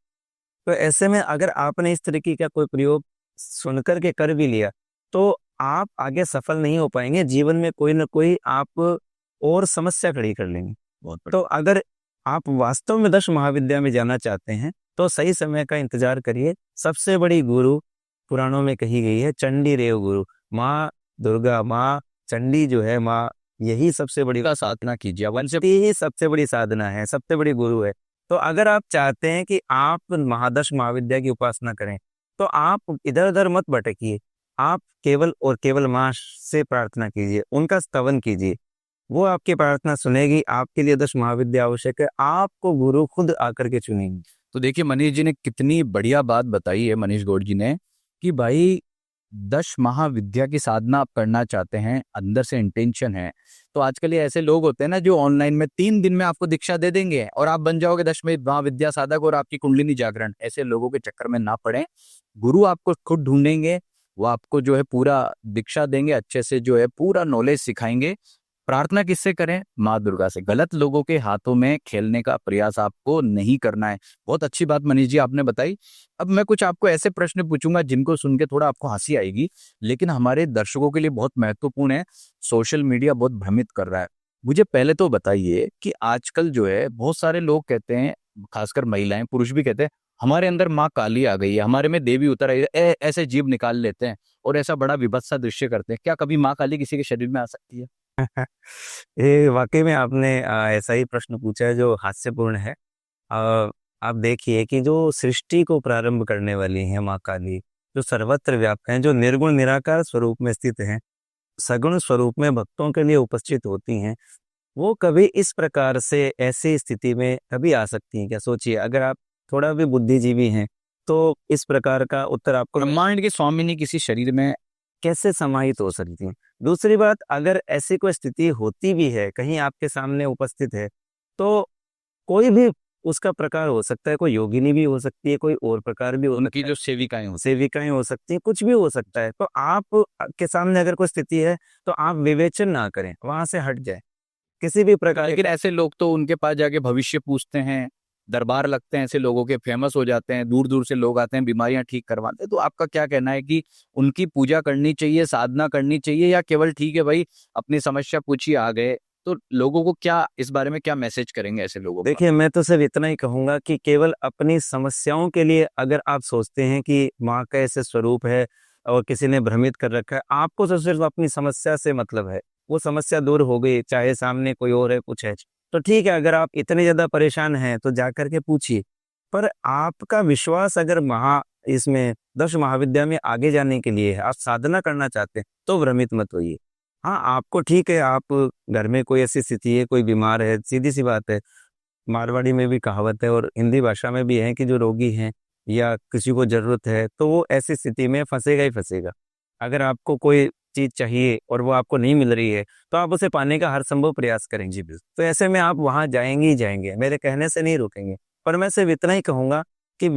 तो ऐसे में अगर आपने इस तरीके का कोई प्रयोग सुनकर के कर भी लिया, तो आप आगे सफल नहीं हो पाएंगे। जीवन में कोई ना कोई आप और समस्या खड़ी कर लेंगे। बहुत तो अगर आप वास्तव में 10 महाविद्या में जाना चाहते हैं, तो सही समय का इंतजार करिए। सबसे बड़ी गुरु पुराणों में कही गई है चंडी रेव गुरु। माँ दुर्गा, माँ चंडी जो है, माँ यही सबसे बड़ी का साधना कीजिए वन से। ही सबसे बड़ी साधना है, सबसे बड़ी गुरु है। तो अगर आप चाहते हैं कि आप महादश महाविद्या की उपासना करें, तो आप इधर उधर मत भटकिए। आप केवल और केवल माँ से प्रार्थना कीजिए, उनका स्तवन कीजिए, वो आपकी प्रार्थना सुनेगी। आपके लिए 10 महाविद्या आवश्यक है, आपको गुरु खुद आकर के चुनेंगे। तो देखिए मनीष जी ने कितनी बढ़िया बात बताई है, मनीष गौड़ जी ने, कि भाई 10 महाविद्या की साधना आप करना चाहते हैं, अंदर से इंटेंशन है, तो आजकल ये ऐसे लोग होते हैं ना जो ऑनलाइन में 3 दिन में आपको दीक्षा दे देंगे और आप बन जाओगे 10वें महाविद्या साधक और आपकी कुंडलिनी जागरण। ऐसे लोगों के चक्कर में ना पड़े। गुरु आपको खुद ढूंढेंगे, वो आपको जो है पूरा दीक्षा देंगे, अच्छे से जो है पूरा नॉलेज सिखाएंगे। प्रार्थना किससे करें? माँ दुर्गा से। गलत लोगों के हाथों में खेलने का प्रयास आपको नहीं करना है। बहुत अच्छी बात मनीष जी आपने बताई। अब मैं कुछ आपको ऐसे प्रश्न पूछूंगा जिनको सुन के थोड़ा आपको हंसी आएगी, लेकिन हमारे दर्शकों के लिए बहुत महत्वपूर्ण है। सोशल मीडिया बहुत भ्रमित कर रहा है। मुझे पहले तो बताइए कि आजकल जो है बहुत सारे लोग कहते हैं, खासकर महिलाएं, पुरुष भी कहते हैं, हमारे अंदर माँ काली आ गई है, हमारे में देवी उतर आई है, ऐसे जीभ निकाल लेते हैं और ऐसा बड़ा विभत्सा दृश्य करते हैं। क्या कभी माँ काली किसी के शरीर में आ सकती है? ये वाकई में आपने ऐसा ही प्रश्न पूछा है जो हास्यपूर्ण है। आप देखिए कि जो सृष्टि को प्रारंभ करने वाली है माँ काली, जो सर्वत्र व्याप्त हैं, जो निर्गुण निराकार स्वरूप में स्थित हैं, सगुण स्वरूप में भक्तों के लिए उपस्थित होती हैं, वो कभी इस प्रकार से ऐसी स्थिति में कभी आ सकती हैं क्या? सोचिए, अगर आप थोड़ा भी बुद्धिजीवी हैं तो इस प्रकार का उत्तर आपको ब्रह्मांड की स्वामिनी किसी शरीर में कैसे समाहित हो सकती हैं? दूसरी बात, अगर ऐसी कोई स्थिति होती भी है, कहीं आपके सामने उपस्थित है, तो कोई भी उसका प्रकार हो सकता है, कोई योगिनी भी हो सकती है, कोई और प्रकार भी हो उनकी सकता जो है, सेविकाएं होती सेविकाएं हो सकती हैं, कुछ भी हो सकता है। तो आप के सामने अगर कोई स्थिति है, तो आप विवेचन ना करें, वहां से हट जाए किसी भी हैं, प्रकार लेकिन ऐसे लोग तो उनके पास जाके भविष्य पूछते हैं, दरबार लगते हैं, ऐसे लोगों के फेमस हो जाते हैं, दूर दूर से लोग आते हैं, बीमारियां ठीक करवाते हैं। तो आपका क्या कहना है कि उनकी पूजा करनी चाहिए, साधना करनी चाहिए, या केवल ठीक है भाई अपनी समस्या पूछी आ गए? तो लोगों को क्या इस बारे में क्या मैसेज करेंगे ऐसे लोगों का? देखिए, मैं तो सिर्फ इतना ही कहूंगा कि केवल अपनी समस्याओं के लिए अगर आप सोचते हैं कि माँ का ऐसे स्वरूप है और किसी ने भ्रमित कर रखा है, आपको तो सिर्फ अपनी समस्या से मतलब है। वो समस्या दूर हो गई, चाहे सामने कोई और है, कुछ है, तो ठीक है। अगर आप इतने ज्यादा परेशान हैं तो जा करके पूछिए। पर आपका विश्वास अगर इसमें 10 महाविद्या में आगे जाने के लिए है, आप साधना करना चाहते हैं, तो भ्रमित मत होइए। हाँ, आपको ठीक है, आप घर में कोई ऐसी स्थिति है, कोई बीमार है, सीधी सी बात है। मारवाड़ी में भी कहावत है और हिंदी भाषा में भी है कि जो रोगी हैं या किसी को जरूरत है, तो वो ऐसी स्थिति में फंसेगा ही फंसेगा। अगर आपको कोई चीज चाहिए और वो आपको नहीं मिल रही है, तो आप उसे पाने का हर संभव प्रयास करेंगे। तो ऐसे में आप वहां जाएंगे ही जाएंगे, मेरे कहने से नहीं रुकेंगे। पर मैं सिर्फ इतना ही कहूंगा कि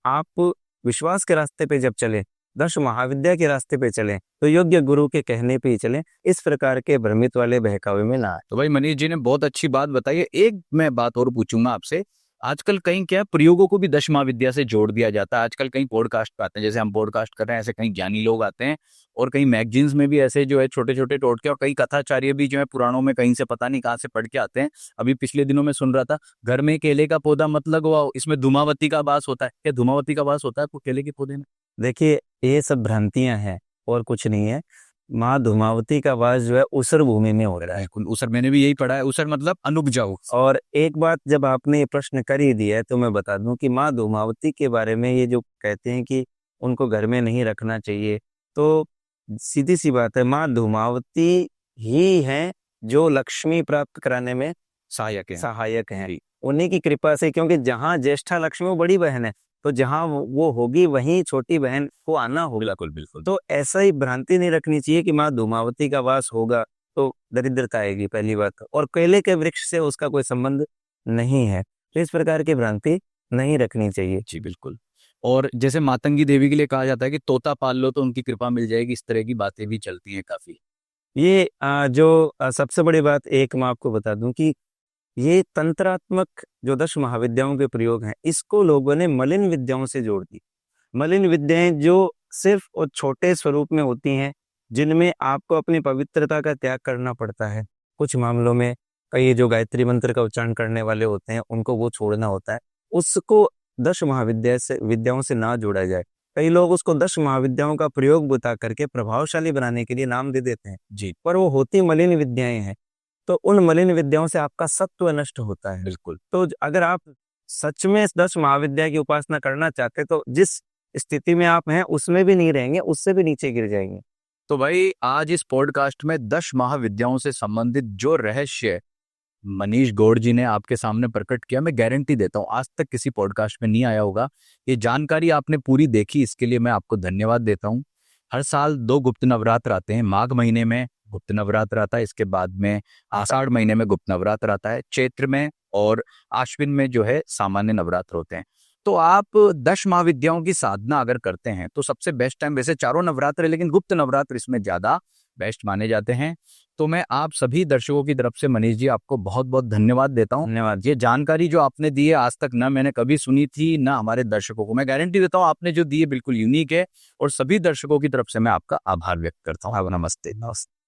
आप विश्वास के रास्ते पे जब चले, 10 महाविद्या के रास्ते पे चलें, तो योग्य गुरु के कहने पे ही चलें। इस प्रकार के भ्रमित वाले बहकावे में ना आए। तो भाई मनीष जी ने बहुत अच्छी बात बताई है। एक मैं बात और पूछूंगा आपसे। आजकल कहीं क्या है, प्रयोगों को भी 10 महाविद्या से जोड़ दिया जाता है। आजकल कहीं पॉडकास्ट पे आते हैं, जैसे हम पॉडकास्ट कर रहे हैं, ऐसे कहीं ज्ञानी लोग आते हैं, और कहीं मैगजीन्स में भी ऐसे जो है छोटे छोटे टोटके, और कई कथाचार्य भी जो है पुराणों में कहीं से पता नहीं कहाँ से पढ़ के आते हैं। अभी पिछले दिनों में सुन रहा था, घर में केले का पौधा मत लगवाओ, इसमें धूमावती का वास होता है। क्या धूमावती का वास होता है केले के पौधे में? देखिए, ये सब भ्रांतियां हैं और कुछ नहीं है। माँ धूमावती का वास जो है उसर भूमि में हो रहा है। उसर मैंने भी यही पढ़ा है, उसर मतलब अनुपजाऊ। और एक बात, जब आपने ये प्रश्न कर ही दिया है, तो मैं बता दूं कि माँ धूमावती के बारे में ये जो कहते हैं कि उनको घर में नहीं रखना चाहिए, तो सीधी सी बात है, माँ धूमावती ही है जो लक्ष्मी प्राप्त कराने में सहायक है। सहायक हैं। जी। उन्हीं की कृपा से, क्योंकि जहाँ ज्येष्ठा लक्ष्मी वो बड़ी बहन है, तो जहाँ वो होगी वहीं छोटी बहन को आना होगा। बिल्कुल बिल्कुल। तो ऐसा ही भ्रांति नहीं रखनी चाहिए कि माँ धूमावती का वास होगा तो दरिद्रता आएगी, पहली बात। और केले के वृक्ष से उसका कोई संबंध नहीं है, तो इस प्रकार की भ्रांति नहीं रखनी चाहिए। जी बिल्कुल। और जैसे मातंगी देवी के लिए कहा जाता है कि तोता पाल लो तो उनकी कृपा मिल जाएगी, इस तरह की बातें भी चलती हैं काफी। ये सबसे बड़ी बात एक मैं आपको बता दूं कि ये तंत्रात्मक जो 10 महाविद्याओं के प्रयोग हैं, इसको लोगों ने मलिन विद्याओं से जोड़ दी। मलिन विद्याएं जो सिर्फ और छोटे स्वरूप में होती हैं, जिनमें आपको अपनी पवित्रता का त्याग करना पड़ता है। कुछ मामलों में कई जो गायत्री मंत्र का उच्चारण करने वाले होते हैं, उनको वो छोड़ना होता है। उसको 10 महाविद्याओं से ना जोड़ा जाए। कई लोग उसको 10 महाविद्याओं का प्रयोग बता करके प्रभावशाली बनाने के लिए नाम दे देते हैं जी पर वो होती मलिन विद्याएं हैं। तो उन मलिन विद्याओं से आपका सत्व नष्ट होता है। बिल्कुल। तो अगर आप सच में इस 10 महाविद्या की उपासना करना चाहते हैं, तो जिस स्थिति में आप हैं उसमें भी नहीं रहेंगे, उससे भी नीचे गिर जाएंगे। तो भाई आज इस पॉडकास्ट में 10 महाविद्याओं से संबंधित जो रहस्य मनीष गौड़ जी ने आपके सामने प्रकट किया, मैं गारंटी देता हूं आज तक किसी पॉडकास्ट में नहीं आया होगा। ये जानकारी आपने पूरी देखी, इसके लिए मैं आपको धन्यवाद देता हूं। हर साल 2 गुप्त नवरात्र आते हैं, माघ महीने में गुप्त नवरात्र आता है, इसके बाद में आषाढ़ महीने में गुप्त नवरात्र आता है, चैत्र में और आश्विन में जो है सामान्य नवरात्र होते हैं। तो आप 10 महाविद्याओं की साधना अगर करते हैं तो सबसे बेस्ट टाइम, वैसे चारों नवरात्र है लेकिन गुप्त नवरात्र इसमें ज्यादा बेस्ट माने जाते हैं। तो मैं आप सभी दर्शकों की तरफ से मनीष जी आपको बहुत बहुत धन्यवाद देता हूँ। धन्यवाद। ये जानकारी जो आपने दी है आज तक ना मैंने कभी सुनी थी ना हमारे दर्शकों को, मैं गारंटी देता हूँ आपने जो दी है बिल्कुल यूनिक है और सभी दर्शकों की तरफ से मैं आपका आभार व्यक्त करता हूँ। नमस्ते।